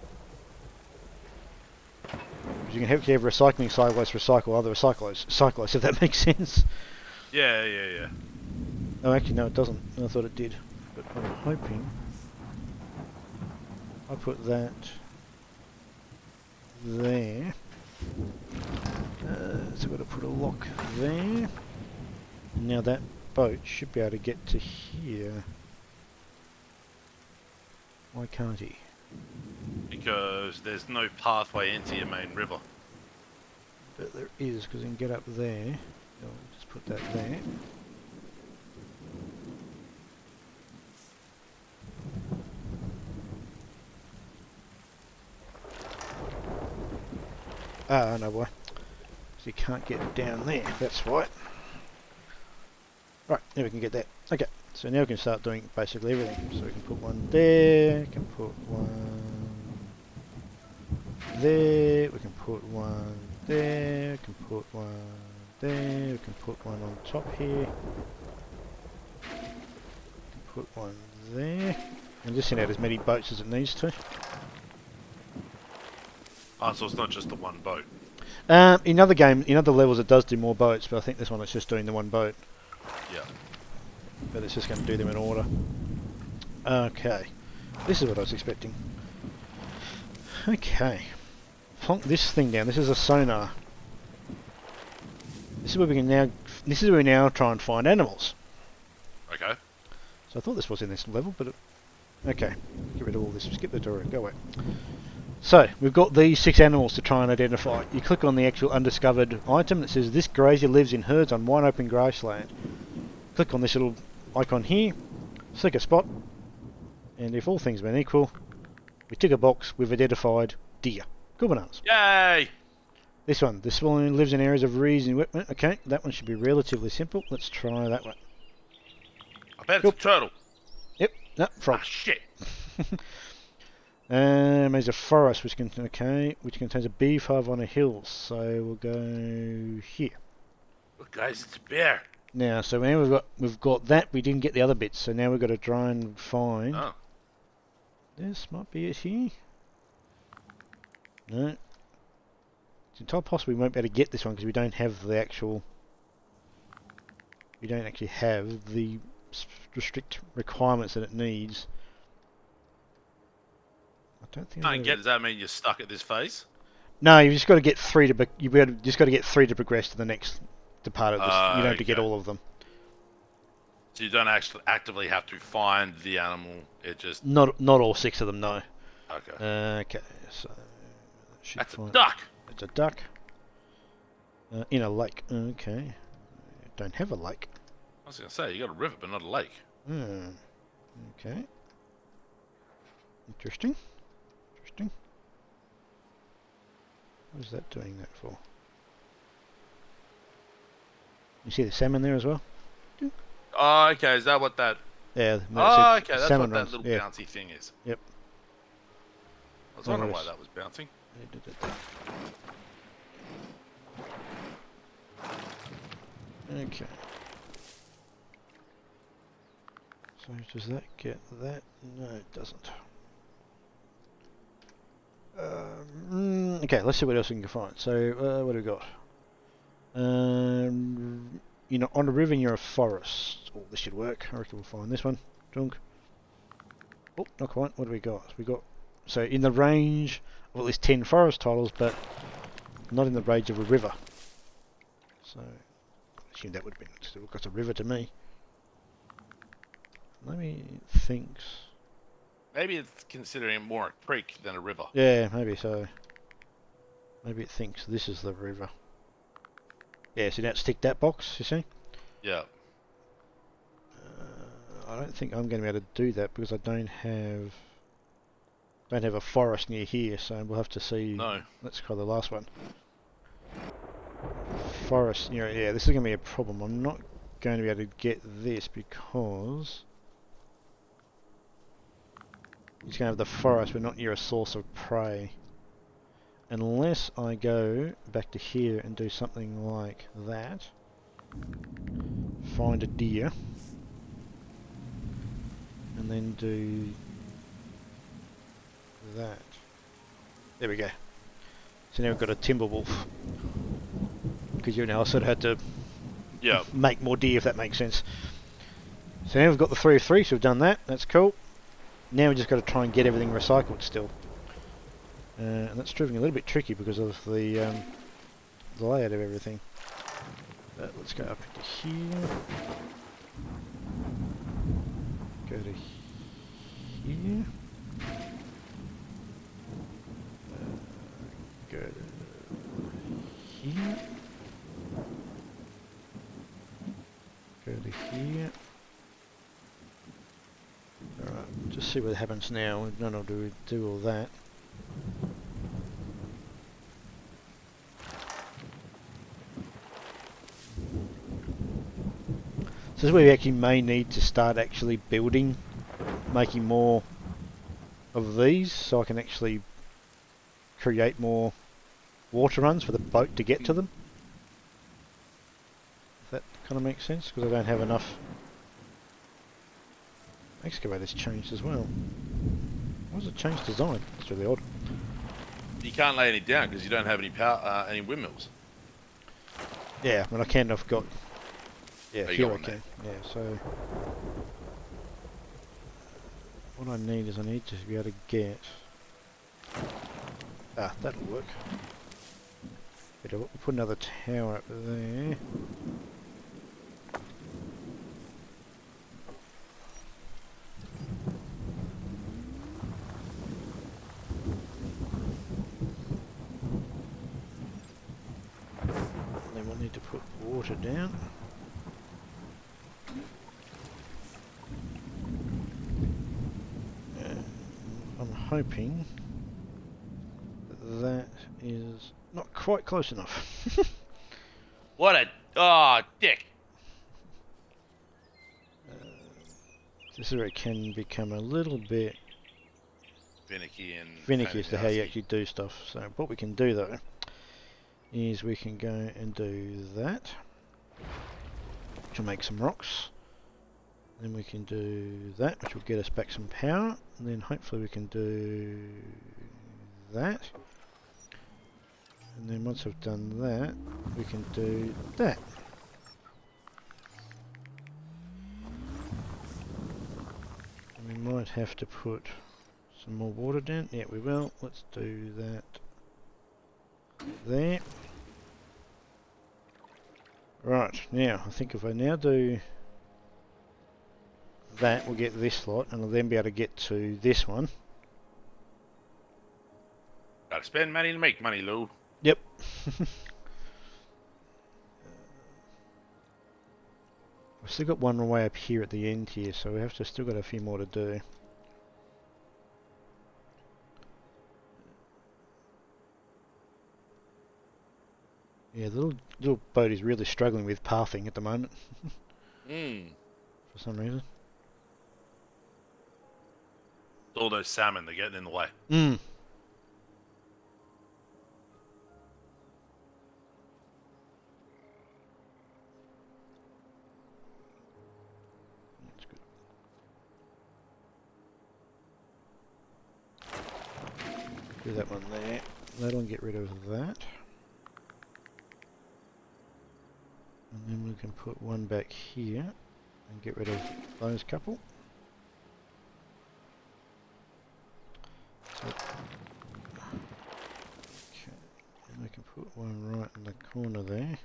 You can have recycling silos recycle other cyclos, if that makes sense. Yeah. Oh, actually, no, it doesn't. I thought it did. But I'm hoping I put that there. So I've got to put a lock there. And now that boat should be able to get to here. Why can't he? Because there's no pathway into your main river. But there is, because you can get up there. I'll just put that there. Ah, I know why. So you can't get down there, that's why. Right, now we can get that. Okay, so now we can start doing basically everything. So we can put one there, we can put one there, we can put one there, we can put one there, we can put one on top here. We can put one there. And just send out as many boats as it needs to. Ah, so it's not just the one boat. In other levels it does do more boats, but I think this one is just doing the one boat. Yeah. But it's just going to do them in order. Okay. This is what I was expecting. Okay. Plonk this thing down. This is a sonar. This is where we now try and find animals. Okay. So I thought this was in this level, but okay. Get rid of all this. Skip the door. Go away. So, we've got these 6 animals to try and identify. You click on the actual undiscovered item that says, this grazier lives in herds on wide open grassland. Click on this little icon here, select a spot, and if all things being equal, We tick a box. We've identified deer. Good bananas. Yay! This one. The swallow lives in areas of reeds and wetland. Okay, that one should be relatively simple. Let's try that one. I bet it's a turtle. Yep. No, frog. Ah, shit. There's a forest which contains a beehive on a hill. So we'll go here. Look, guys, it's a bear. Now, so now we've got that. We didn't get the other bits, so now we've got to try and find. Oh. This might be it here. No. It's entirely possible we won't be able to get this one because we don't have the actual. We don't actually have the strict requirements that it needs. I don't think. Does that mean you're stuck at this phase? No, you've just got to get three to. Just got to get three to progress to the next part of this. You don't have to get all of them. So you don't actually actively have to find the animal. It just not all 6 of them. No. Okay. Okay. So that's a duck. It's a duck. In a lake. Okay. Don't have a lake. I was going to say, you got a river, but not a lake. Okay. Interesting. What is that doing that for? You see the salmon there as well? Oh, okay. Is that what that... Yeah. Oh, okay. That's what that runs. little bouncy thing is. Yep. I was wondering why that was bouncing. Okay. So does that get that? No, it doesn't. Okay, let's see what else we can find. So, what do we got? You know, on a river near a forest. Oh, this should work. I reckon we'll find this one. Drunk. Oh, not quite. What do we got? We got so in the range of at least 10 forest titles, but not in the range of a river. So, I assume that would have been still got a river to me. Let me think. Maybe it's considering it more a creek than a river. Yeah, maybe so. Maybe it thinks this is the river. Yeah, so now it's ticked that box, you see? Yeah. I don't think I'm going to be able to do that because I don't have a forest near here, so we'll have to see. No. Let's try the last one. Forest near, yeah, this is going to be a problem. I'm not going to be able to get this because it's going to have the forest, but not near a source of prey. Unless I go back to here and do something like that. Find a deer. And then do that. There we go. So now we've got a timber wolf. Because you know I sort of had to make more deer, if that makes sense. So now we've got the 3 of 3, so we've done that. That's cool. Now we've just got to try and get everything recycled still. And that's proving a little bit tricky because of the layout of everything. But let's go up into here. Go to here. Go to here. Go to here. Alright, just see what happens now. No, do all that. So this is where we actually may need to start actually building, making more of these, so I can actually create more water runs for the boat to get to them. If that kind of makes sense, because I don't have enough. Excavator's changed as well. Why does it change design? That's really odd. You can't lay any down because you don't have any power, any windmills. Yeah, but I can. I've got. Yeah, oh, here I can. Yeah, so what I need is I need to be able to get. Ah, that'll work. We'll put another tower up there. Then we'll need to put water down. I'm hoping that is not quite close enough. What a... Oh, dick. This is where it can become a little bit Finicky as to how you actually do stuff. So what we can do though is we can go and do that, which will make some rocks. Then we can do that, which will get us back some power. And then hopefully we can do that. And then once I've done that, we can do that. And we might have to put some more water down. Yeah, we will. Let's do that there. Right, now, I think if I now do that, we'll get this slot, and I'll then be able to get to this one. Gotta spend money to make money, Lou. Yep. We've still got one way up here at the end here, so we have to still got a few more to do. Yeah, the little boat is really struggling with pathing at the moment. For some reason. All those salmon, they're getting in the way. That's good. Do that one there. That'll get rid of that. And then we can put one back here and get rid of those couple. So, okay, and we can put one right in the corner there.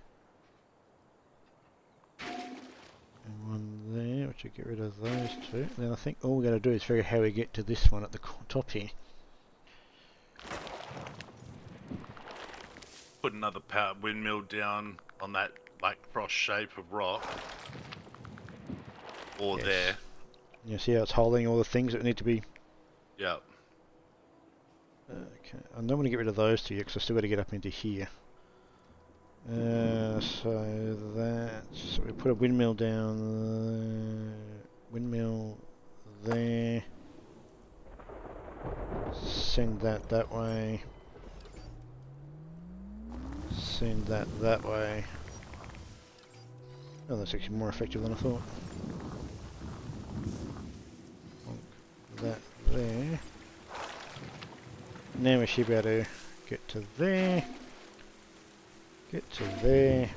And one there, which will get rid of those two. Then I think all we're going to do is figure out how we get to this one at the top here. Put another power windmill down on that like cross shape of rock. Or Yes. there. You see how it's holding all the things that need to be... Yep. Okay, I don't want to get rid of those two yet because I've still got to get up into here. So we put a windmill down, windmill there, send that way, send that way. Oh, that's actually more effective than I thought. That there. Now we should be able to get to there. Get to there.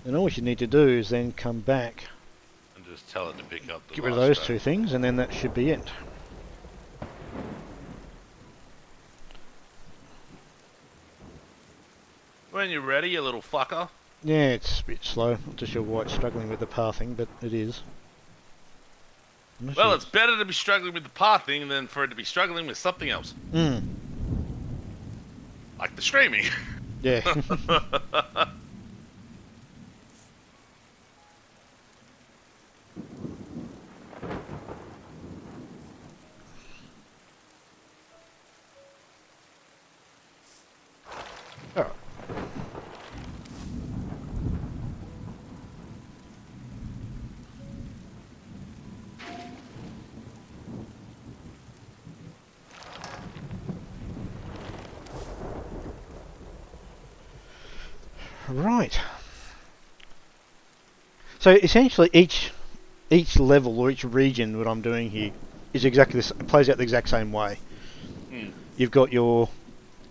And all you need to do is then come back, And just tell it to pick up the get rid of those two things, and then that should be it. When you're ready, you little fucker. Yeah, it's a bit slow. Not too sure why it's struggling with the pathing, but it is. Well, it's better to be struggling with the pathing than for it to be struggling with something else. Like the streaming. Yeah. Alright. Right. So essentially each level or each region, what I'm doing here, is exactly this. Plays out the exact same way. You've got your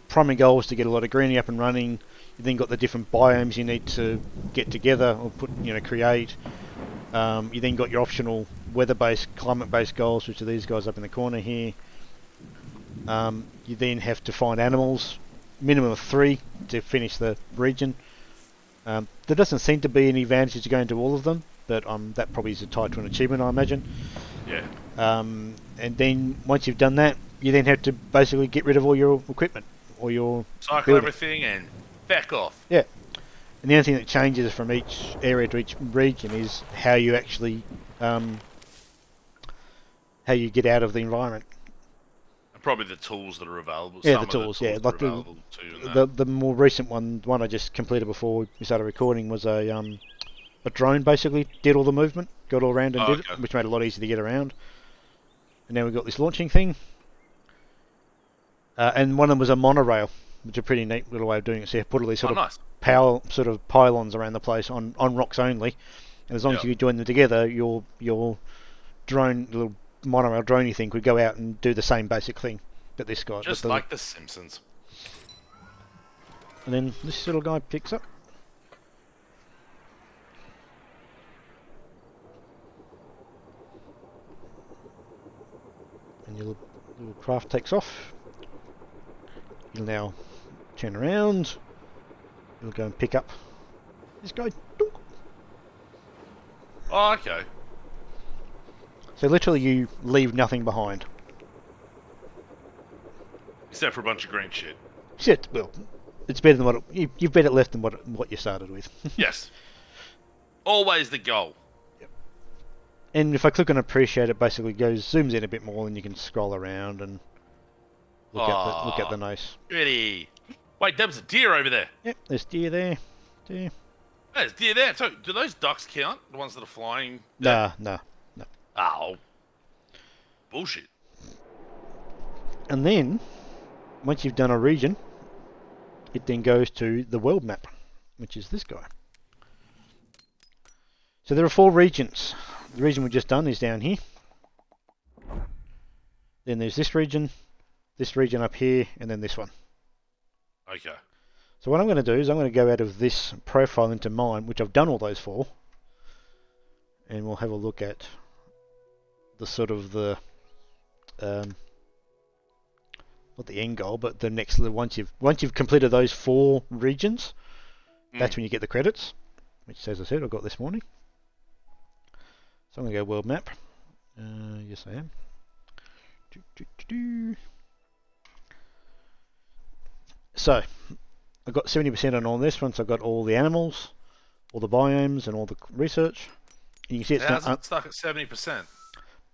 primary goal is to get a lot of greenery up and running. You've then got the different biomes you need to get together or create. You then got your optional weather-based, climate-based goals, which are these guys up in the corner here. You then have to find animals, minimum of 3 to finish the region. There doesn't seem to be any advantage to going to all of them, but that probably is tied to an achievement, I imagine. Yeah. And then once you've done that, you then have to basically get rid of all your equipment or your Cycle building. everything and back off. Yeah. And the only thing that changes from each area to each region is how you actually how you get out of the environment. And probably the tools that are available. Yeah, Some the tools. of the Yeah, tools like that are available too. And the more recent one I just completed before we started recording was a drone basically did all the movement, got all around and did okay. it, which made it a lot easier to get around. And now we've got this launching thing. And one of them was a monorail, which is a pretty neat little way of doing it. So you put all these sort of nice. power sort of pylons around the place on rocks only, and as long as you join them together, your drone, little monorail droney thing, could go out and do the same basic thing that this guy. Just like The Simpsons. And then this little guy picks up. And your little craft takes off. You'll now turn around. You'll go and pick up this guy. Oh, okay. So literally you leave nothing behind. Except for a bunch of green shit. Shit, well, it's better than what you've better left than what you started with. Yes. Always the goal. Yep. And if I click on appreciate, it basically zooms in a bit more, and you can scroll around and look at the nice. Pretty. Wait, there was a deer over there. Yep, there's deer there. Deer. There's deer there. So, do those ducks count? The ones that are flying? Nah. Oh. Bullshit. And then, once you've done a region, it then goes to the world map, which is this guy. So there are 4 regions. The region we've just done is down here. Then there's this region up here, and then this one. Okay. So what I'm going to do is I'm going to go out of this profile into mine, which I've done all those for, and we'll have a look at the sort of the not the end goal, but the next once you've completed those 4 regions, that's when you get the credits, which, as I said, I got this morning. So I'm going to go world map. Yes, I am. So I got 70% on all this once I got all the animals, all the biomes, and all the research. And you can see it's not stuck at 70%.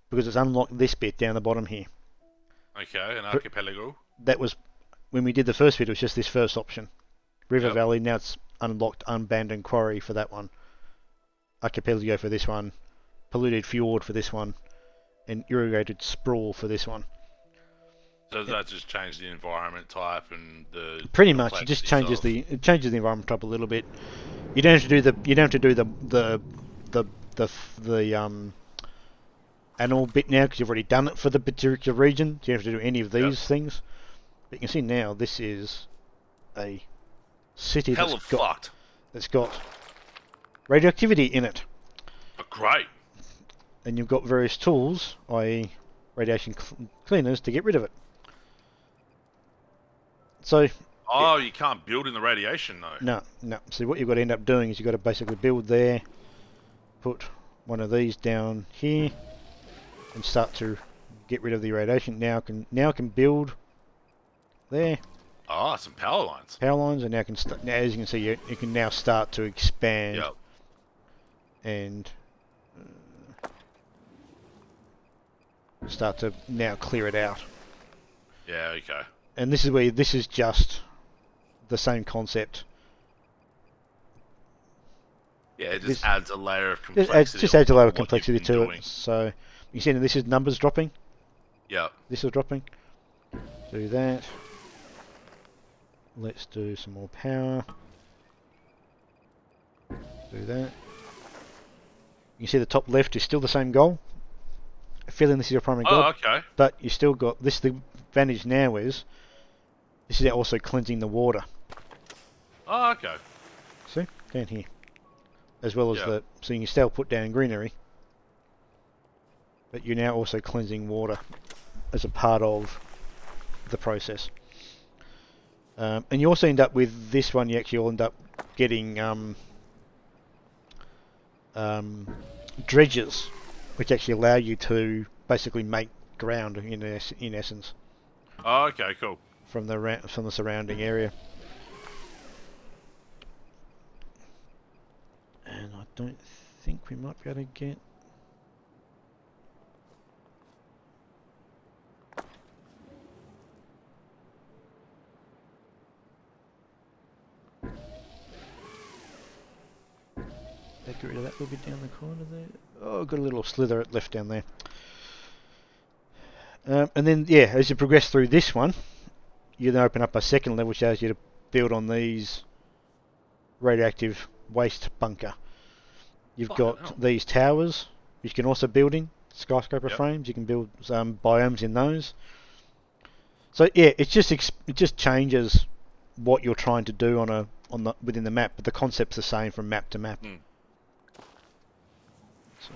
Because it's unlocked this bit down the bottom here. Okay, an archipelago. That was when we did the first bit. It was just this first option, River Valley. Now it's unlocked unabandoned quarry for that one, archipelago for this one, polluted fjord for this one, and irrigated sprawl for this one. So that just changed the environment type and the. Pretty much, it just changes the environment type a little bit. You don't have to do the animal bit now because you've already done it for the particular region. So you don't have to do any of these things. But you can see now this is a city that's got radioactivity in it. Oh, great. And you've got various tools, i.e. radiation cleaners, to get rid of it. So. Oh, you can't build in the radiation though. No. So what you've got to end up doing is you've got to basically build there, put one of these down here, and start to get rid of the radiation. Now can build there. Ah, some power lines. And now as you can see, you can now start to expand. Yep. And start to now clear it out. Yeah. Okay. And this is just the same concept. Yeah, it just adds a layer of complexity. It just adds a layer of complexity to it. So you see, this is numbers dropping. Yeah. This is dropping. Do that. Let's do some more power. Do that. You see the top left is still the same goal. Feeling this is your primary goal. Oh, okay. But you still got this. The advantage now is this is also cleansing the water. Oh, okay. See down here, as well as so you can still put down greenery, but you're now also cleansing water as a part of the process. And you also end up with this one. You actually will end up getting dredges, which actually allow you to basically make ground in essence. Oh, okay, cool. From the surrounding area. And I don't think we might be able to get Get rid of that little bit down the corner there. Oh, got a little slither left down there. And then, yeah, as you progress through this one, you then open up a second level which allows you to build on these radioactive waste bunker. You've got these towers which you can also build in, skyscraper frames. You can build some biomes in those. So yeah, it just changes what you're trying to do within the map, but the concept's the same from map to map. So.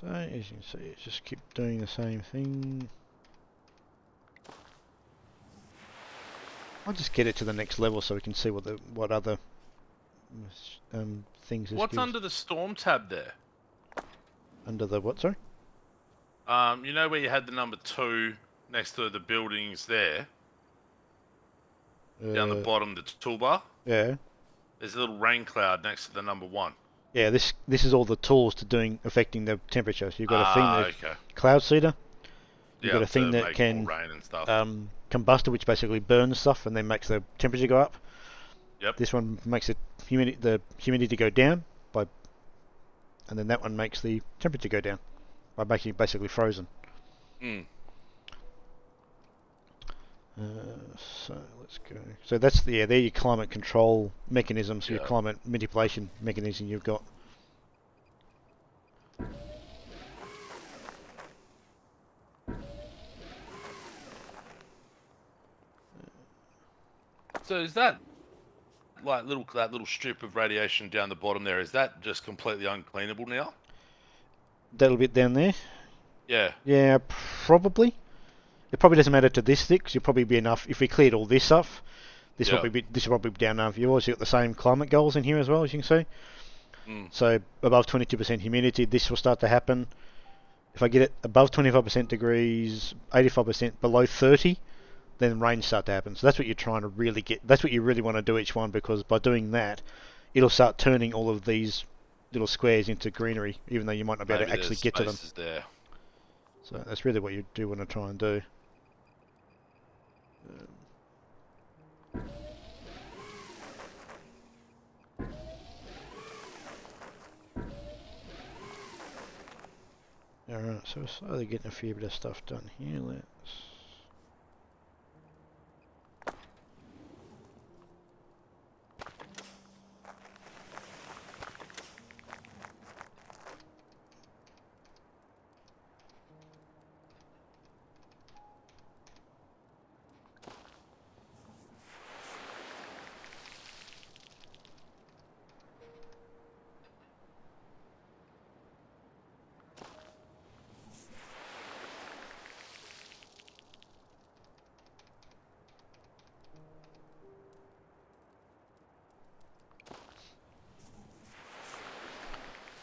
So as you can see, just keep doing the same thing. I'll just get it to the next level so we can see what other things. What's under the storm tab there? Under the what? Sorry. You know where you had the number 2 next to the buildings there. Down the bottom, the toolbar. Yeah. There's a little rain cloud next to the number 1. Yeah, this is all the tools to affecting the temperature. So you've got a thing that cloud seeder. You've got a thing that can rain and stuff. Combustor, which basically burns stuff and then makes the temperature go up. Yep. This one makes the humidity go down and then that one makes the temperature go down by making it basically frozen. So let's go. So that's they're your climate control mechanisms, your climate manipulation mechanism you've got. So is that like that little strip of radiation down the bottom there? Is that just completely uncleanable now? That little bit down there. Yeah. Yeah, probably. It probably doesn't matter to this thick, because you'll probably be enough. If we cleared all this off, this will probably be down enough. You've also got the same climate goals in here as well, as you can see. So above 22% humidity, this will start to happen. If I get it above 25% degrees, 85% below 30, then rain start to happen. So that's what you're trying to really get. That's what you really want to do each one, because by doing that, it'll start turning all of these little squares into greenery, even though you might not be able to actually get to them. There. So that's really what you do want to try and do. Alright, so we're slowly getting a fair bit of stuff done here. Let's...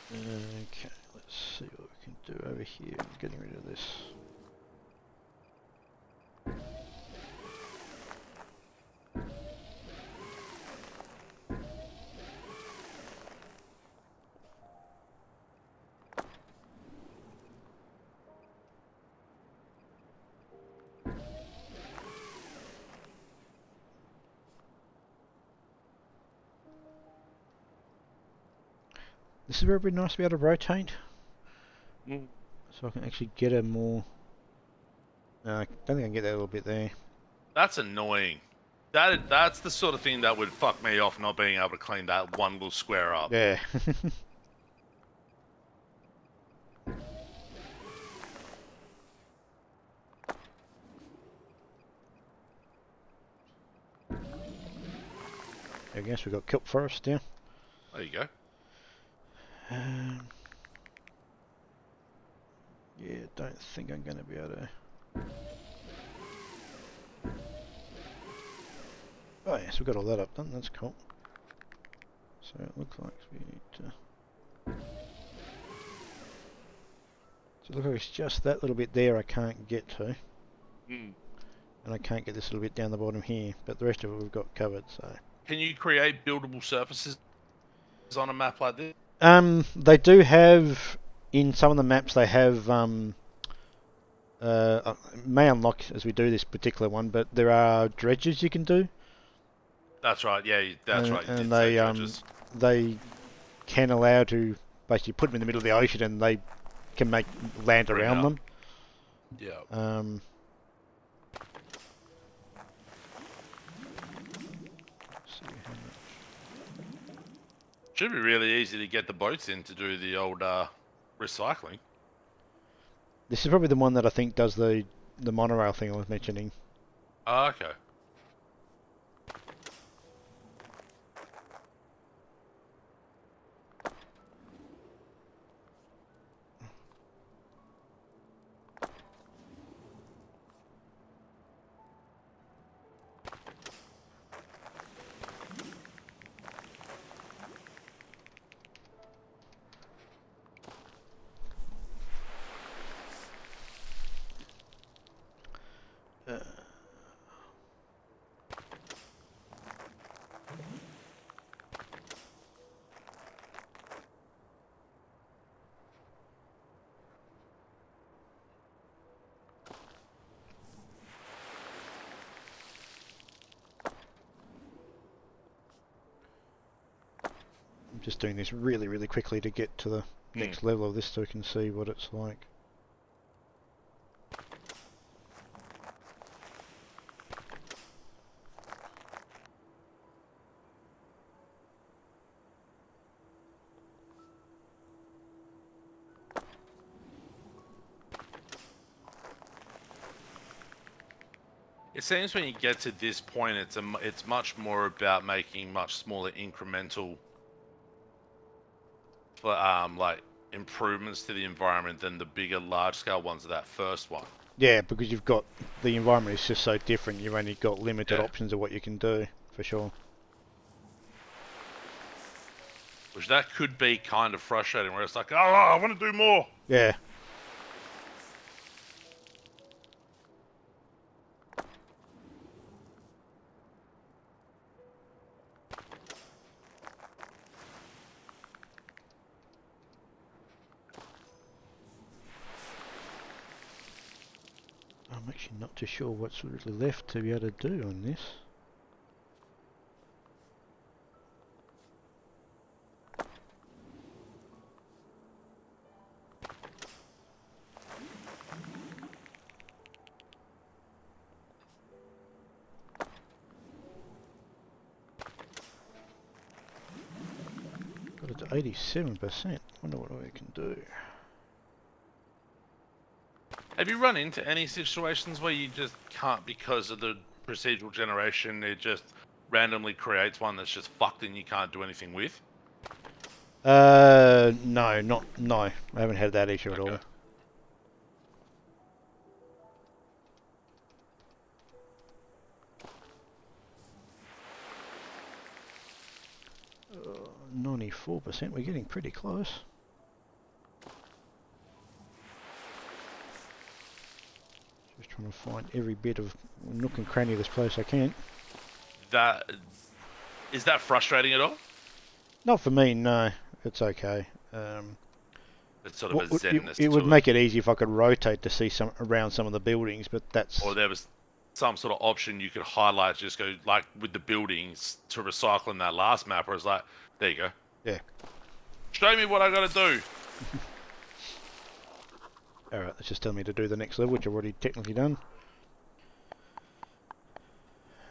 Okay, let's see what we can do over here. I'm getting rid of this. This is where it'd be nice to be able to rotate. So I can actually get a more... No, I don't think I can get that little bit there. That's annoying. That's the sort of thing that would fuck me off, not being able to clean that one little square up. Yeah. I guess we've got kelp forest, yeah. There you go. Yeah, don't think I'm going to be able to... Oh yes, we've got all that up done. That's cool. So it looks like we need to... So it looks like it's just that little bit there I can't get to. Mm. And I can't get this little bit down the bottom here, but the rest of it we've got covered, so... Can you create buildable surfaces on a map like this? They do have... In some of the maps they have... may unlock as we do this particular one, but there are dredges you can do. That's right, yeah, that's right. And they can allow to basically put them in the middle of the ocean and they can make land around them. Yeah. Should be really easy to get the boats in to do the old recycling. This is probably the one that I think does the monorail thing I was mentioning. Oh, okay. I'm just doing this really, really quickly to get to the next level of this so we can see what it's like. It seems when you get to this point, it's much more about making much smaller incremental, like improvements to the environment than the bigger, large-scale ones of that first one. Yeah, because you've got the environment is just so different. You've only got limited options of what you can do, for sure. Which that could be kind of frustrating, where it's like, oh, I want to do more. Yeah. I'm actually not too sure what's really left to be able to do on this. Got it to 87%. Wonder what we can do. Have you run into any situations where you just can't, because of the procedural generation, it just randomly creates one that's just fucked and you can't do anything with? No, no. I haven't had that issue at all. Uh, 94%. We're getting pretty close. Just trying to find every bit of nook and cranny of this place I can. Is that frustrating at all? Not for me, no. It's okay. It's sort of a zenness. It would make it easy if I could rotate to see around some of the buildings, but that's... Or there was some sort of option you could highlight, just go, like, with the buildings to recycle in that last map, where it's like, there you go. Yeah. Show me what I gotta do. Alright, that's just telling me to do the next level, which I've already technically done.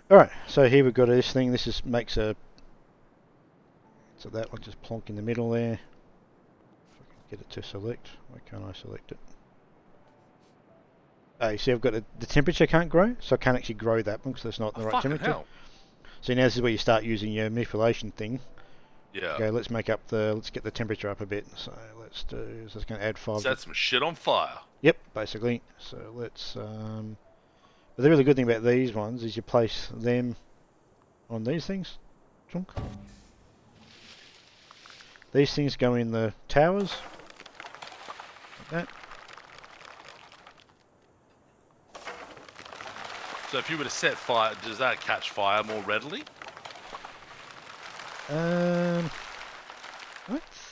Alright, so here we've got this thing. This makes a... So that one just plonk in the middle there. If I can get it to select. Why can't I select it? Oh, you see I've got the temperature can't grow, so I can't actually grow that one because it's not the right temperature. Hell. So now this is where you start using your manipulation thing. Yeah. Okay, let's get the temperature up a bit. So let's do, so it's going to add 5. Set some shit on fire. Yep, basically. So let's, but the really good thing about these ones is you place them on these things. Chunk. These things go in the towers. Like that. So if you were to set fire, does that catch fire more readily? I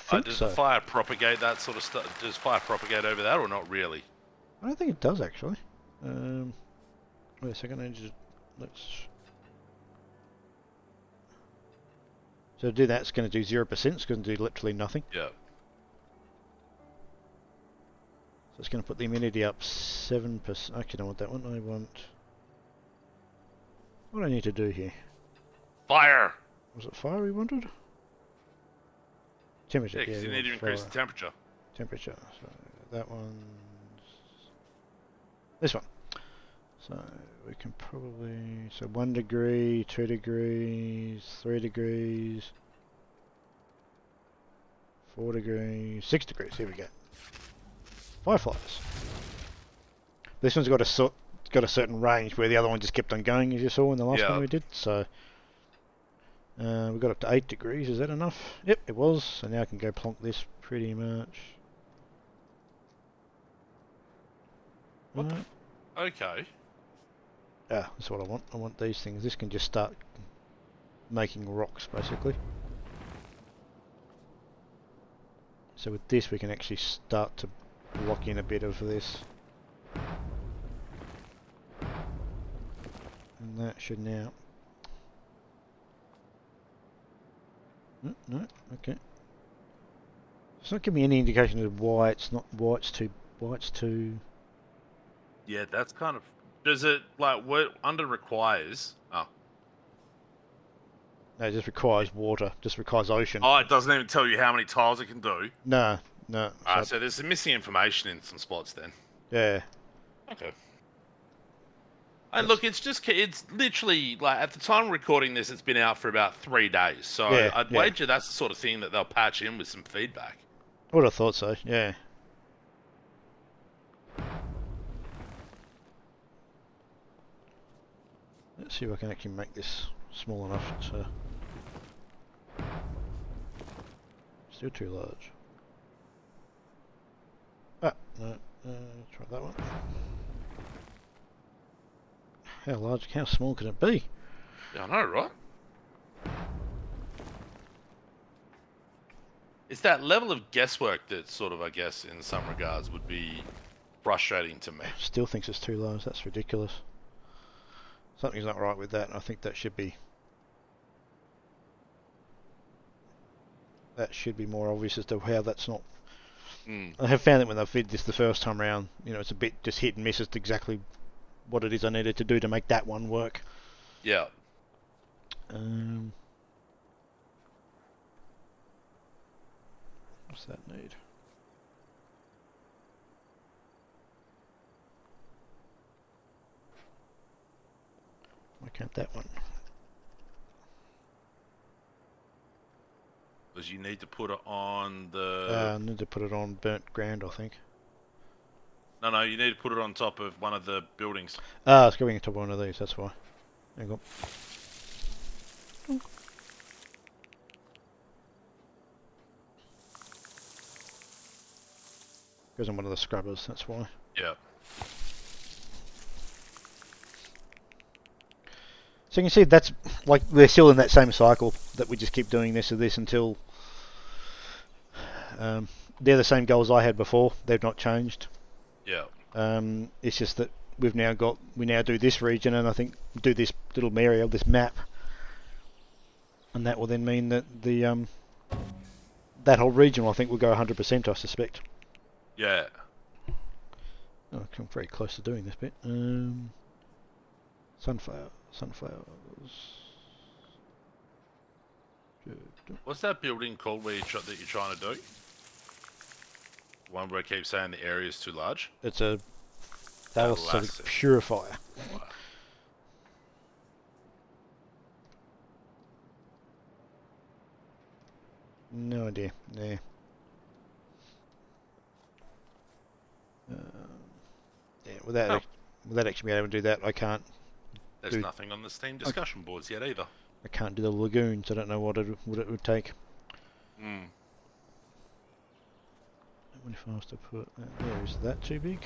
think does so. the fire propagate that sort of stuff? Does fire propagate over that, or not really? I don't think it does actually. Wait a second. Let's. So to do that, it's going to do 0%. It's going to do literally nothing. Yeah. So it's going to put the immunity up 7%. Okay, I don't want that one. I want. What do I need to do here? Fire! Was it fire we wanted? Temperature. Yeah, because you need to increase the temperature. Temperature. So that one's this one. So we can probably 1 degree, 2 degrees, 3 degrees, 4 degrees, 6 degrees. Here we go. Fireflies. This one's got a certain range where the other one just kept on going, as you saw in the last one we did. So we got up to 8 degrees. Is that enough? Yep, it was. So now I can go plonk this pretty much. What okay. Ah, that's what I want. I want these things. This can just start making rocks, basically. So with this, we can actually start to block in a bit of this. And that should now... No, okay. It's not giving me any indication of why it's too... Yeah, that's kind of... Does it, like, work under requires... Oh. No, it just requires water. Just requires ocean. Oh, it doesn't even tell you how many tiles it can do? No. Alright, so there's some missing information in some spots then. Yeah. Okay. And look, it's literally, like, at the time of recording this, it's been out for about 3 days. So I'd wager that's the sort of thing that they'll patch in with some feedback. I would have thought so, yeah. Let's see if I can actually make this small enough to... Still too large. Ah, no, try that one. How small can it be? Yeah, I know, right? It's that level of guesswork that sort of, I guess, in some regards would be frustrating to me. Still thinks it's too large. That's ridiculous. Something's not right with that. I think that should be... That should be more obvious as to how that's not... I have found that when I've fed this the first time around, it's a bit just hit and miss as to exactly what it is I needed to do to make that one work. Yeah. What's that need? Why can't that one? Because you need to put it on the... I need to put it on burnt ground, I think. No, you need to put it on top of one of the buildings. Ah, it's going on top of one of these, that's why. Hang on. Goes on one of the scrubbers, that's why. Yeah. So you can see that's like we're still in that same cycle that we just keep doing this and this until they're the same goals I had before. They've not changed. Yeah. It's just that we now do this region and I think do this little area, this map, and that will then mean that the that whole region I think will go 100%. I suspect. Yeah. Oh, I'm very close to doing this bit. Sunflowers. What's that building called that you're trying to do? One where it keeps saying the area is too large? It's a purifier. No idea. Yeah. Without actually being able to do that, I can't. There's nothing on the Steam discussion boards yet either. I can't do the lagoons. I don't know what it would take. What if I was to put that there? Is that too big?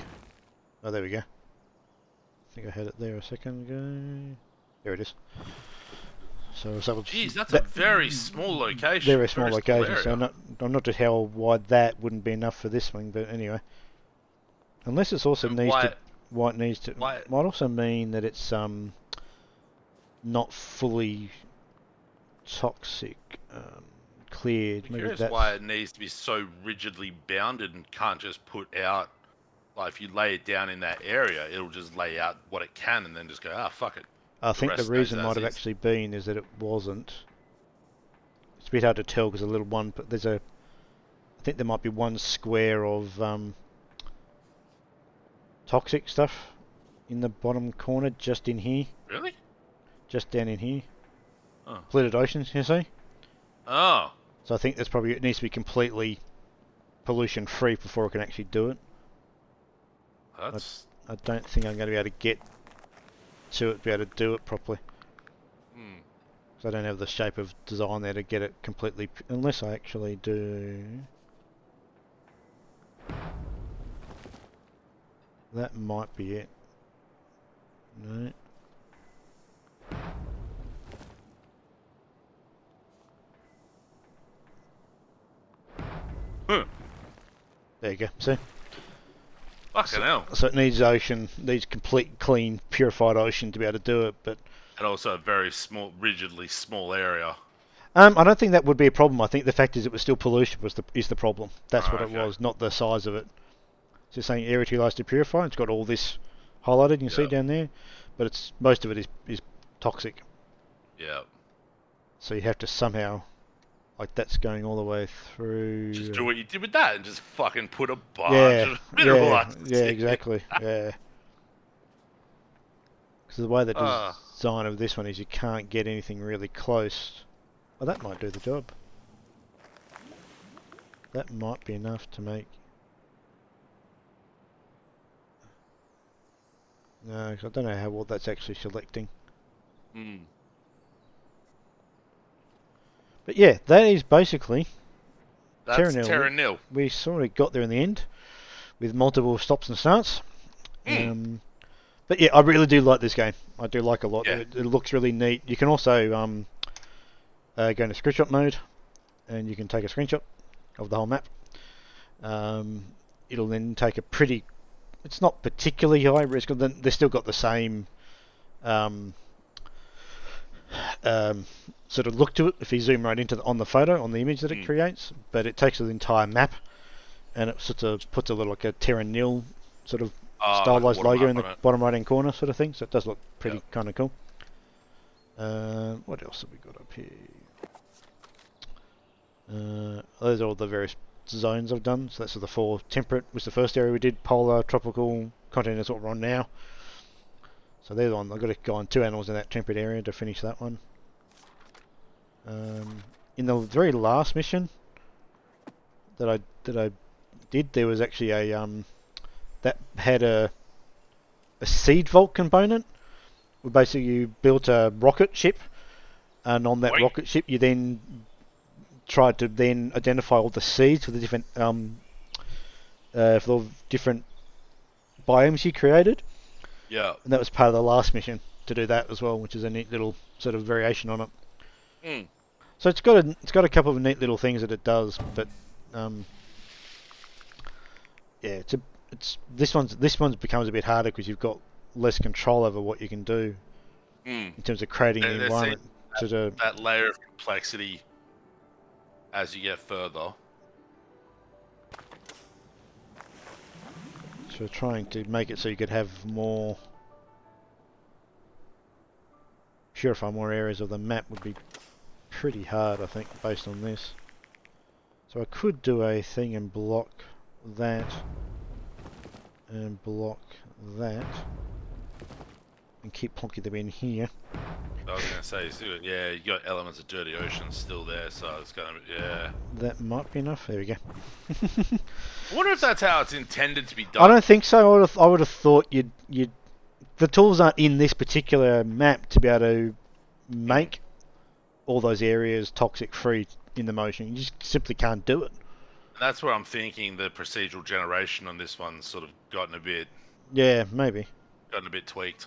Oh, there we go. I think I had it there a second ago. There it is. So jeez, that's a very small location. Very small location. So I'm not sure how wide that wouldn't be enough for this thing, but anyway. Unless it's also might also mean that it's not fully toxic cleared. I'm curious why it needs to be so rigidly bounded and can't just put out. Like if you lay it down in that area, it'll just lay out what it can and then just go, fuck it. I think the reason might have actually been is that it wasn't. It's a bit hard to tell because a little one, but I think there might be one square of toxic stuff in the bottom corner, just in here. Really? Just down in here. Oh. Polluted oceans, you see? Oh. So I think it needs to be completely pollution free before it can actually do it. I don't think I'm going to be able to get to it, be able to do it properly. So I don't have the shape of design there to get it completely, unless I actually do. That might be it. No. There you go. See? Fucking hell. So it needs complete, clean, purified ocean to be able to do it, but. And also a very small, rigidly small area. I don't think that would be a problem. I think the fact is it was still pollution is the problem. That's what it was, not the size of it. So it's saying area utilized to purify. It's got all this highlighted. You can see down there, but most of it is toxic. Yeah. So you have to somehow. Like that's going all the way through. Just do what you did with that and just fucking put a bunch of mineralized. Yeah, exactly. Yeah. Because the way the design of this one is, you can't get anything really close. Oh, that might do the job. That might be enough to make. No, because I don't know how well that's actually selecting. But yeah, that is basically Terra Nil. We sort of got there in the end with multiple stops and starts. But yeah, I really do like this game. I do like a lot. Yeah. It looks really neat. You can also go into screenshot mode and you can take a screenshot of the whole map. It'll then take a pretty... It's not particularly high risk. They've still got the same... sort of look to it if you zoom right into on the photo, on the image that it creates, but it takes the entire map and it sort of puts a little like a Terra Nil sort of stylized logo in the bottom right hand corner sort of thing, so it does look pretty kind of cool. What else have we got up here? Those are all the various zones I've done. So that's the 4. Temperate was the first area we did. Polar, tropical, continental is what we're on now. So they're the one. I've got to go on 2 animals in that temperate area to finish that one. In the very last mission that I did, there was actually a that had a seed vault component. Where basically you built a rocket ship, and on that rocket ship you then tried to then identify all the seeds for the different different biomes you created. Yeah. And that was part of the last mission to do that as well, which is a neat little sort of variation on it. So it's got a couple of neat little things that it does, but yeah, this one's becomes a bit harder because you've got less control over what you can do in terms of creating the environment. That layer of complexity as you get further. So we're trying to make it so you could have purify more areas of the map would be pretty hard, I think, based on this. So I could do a thing and block that and block that and keep plonking them in here. I was going to say, yeah, you got elements of Dirty Ocean still there, so it's going to be, yeah. That might be enough. There we go. I wonder if that's how it's intended to be done. I don't think so. I would have thought you'd the tools aren't in this particular map to be able to make all those areas toxic free in the motion. You just simply can't do it. That's where I'm thinking the procedural generation on this one's sort of gotten a bit tweaked.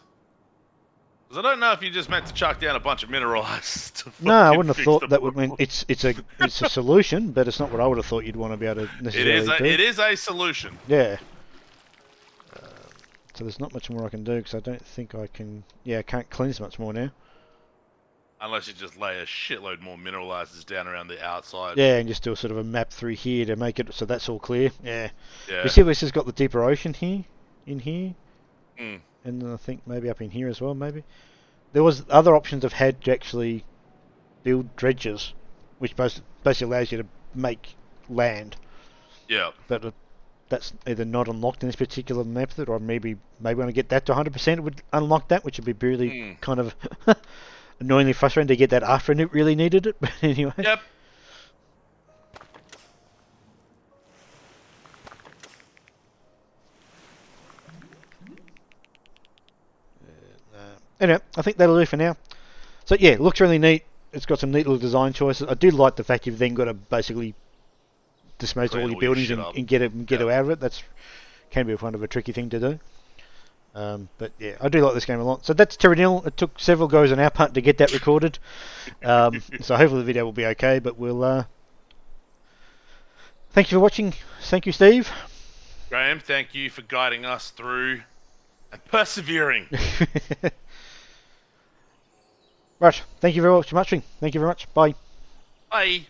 Because I don't know if you just meant to chuck down a bunch of mineralized. No, I wouldn't have thought that would mean it's a solution, but it's not what I would have thought you'd want to be able to necessarily do. It is a solution. Yeah. So there's not much more I can do because I don't think I can. Yeah, I can't cleanse much more now. Unless you just lay a shitload more mineralizers down around the outside. Yeah, and just do a sort of a map through here to make it so that's all clear. Yeah. Yeah. You see, this has got the deeper ocean here, in here, and then I think maybe up in here as well. Maybe there was other options of how to actually build dredges, which basically allows you to make land. Yeah. But that's either not unlocked in this particular method, or maybe when I get that to 100%, it would unlock that, which would be really kind of annoyingly frustrating to get that after it really needed it. But anyway. Yep. Anyway, I think that'll do for now. So yeah, it looks really neat. It's got some neat little design choices. I do like the fact you've then got to basically dismantle all your buildings and get it out of it. That's can be kind of a tricky thing to do. But yeah, I do like this game a lot. So that's Terra Nil. It took several goes on our part to get that recorded. So hopefully the video will be okay. But we'll. Thank you for watching. Thank you, Steve. Graham, thank you for guiding us through and persevering. Right. Thank you very much for watching. Thank you very much. Bye. Bye.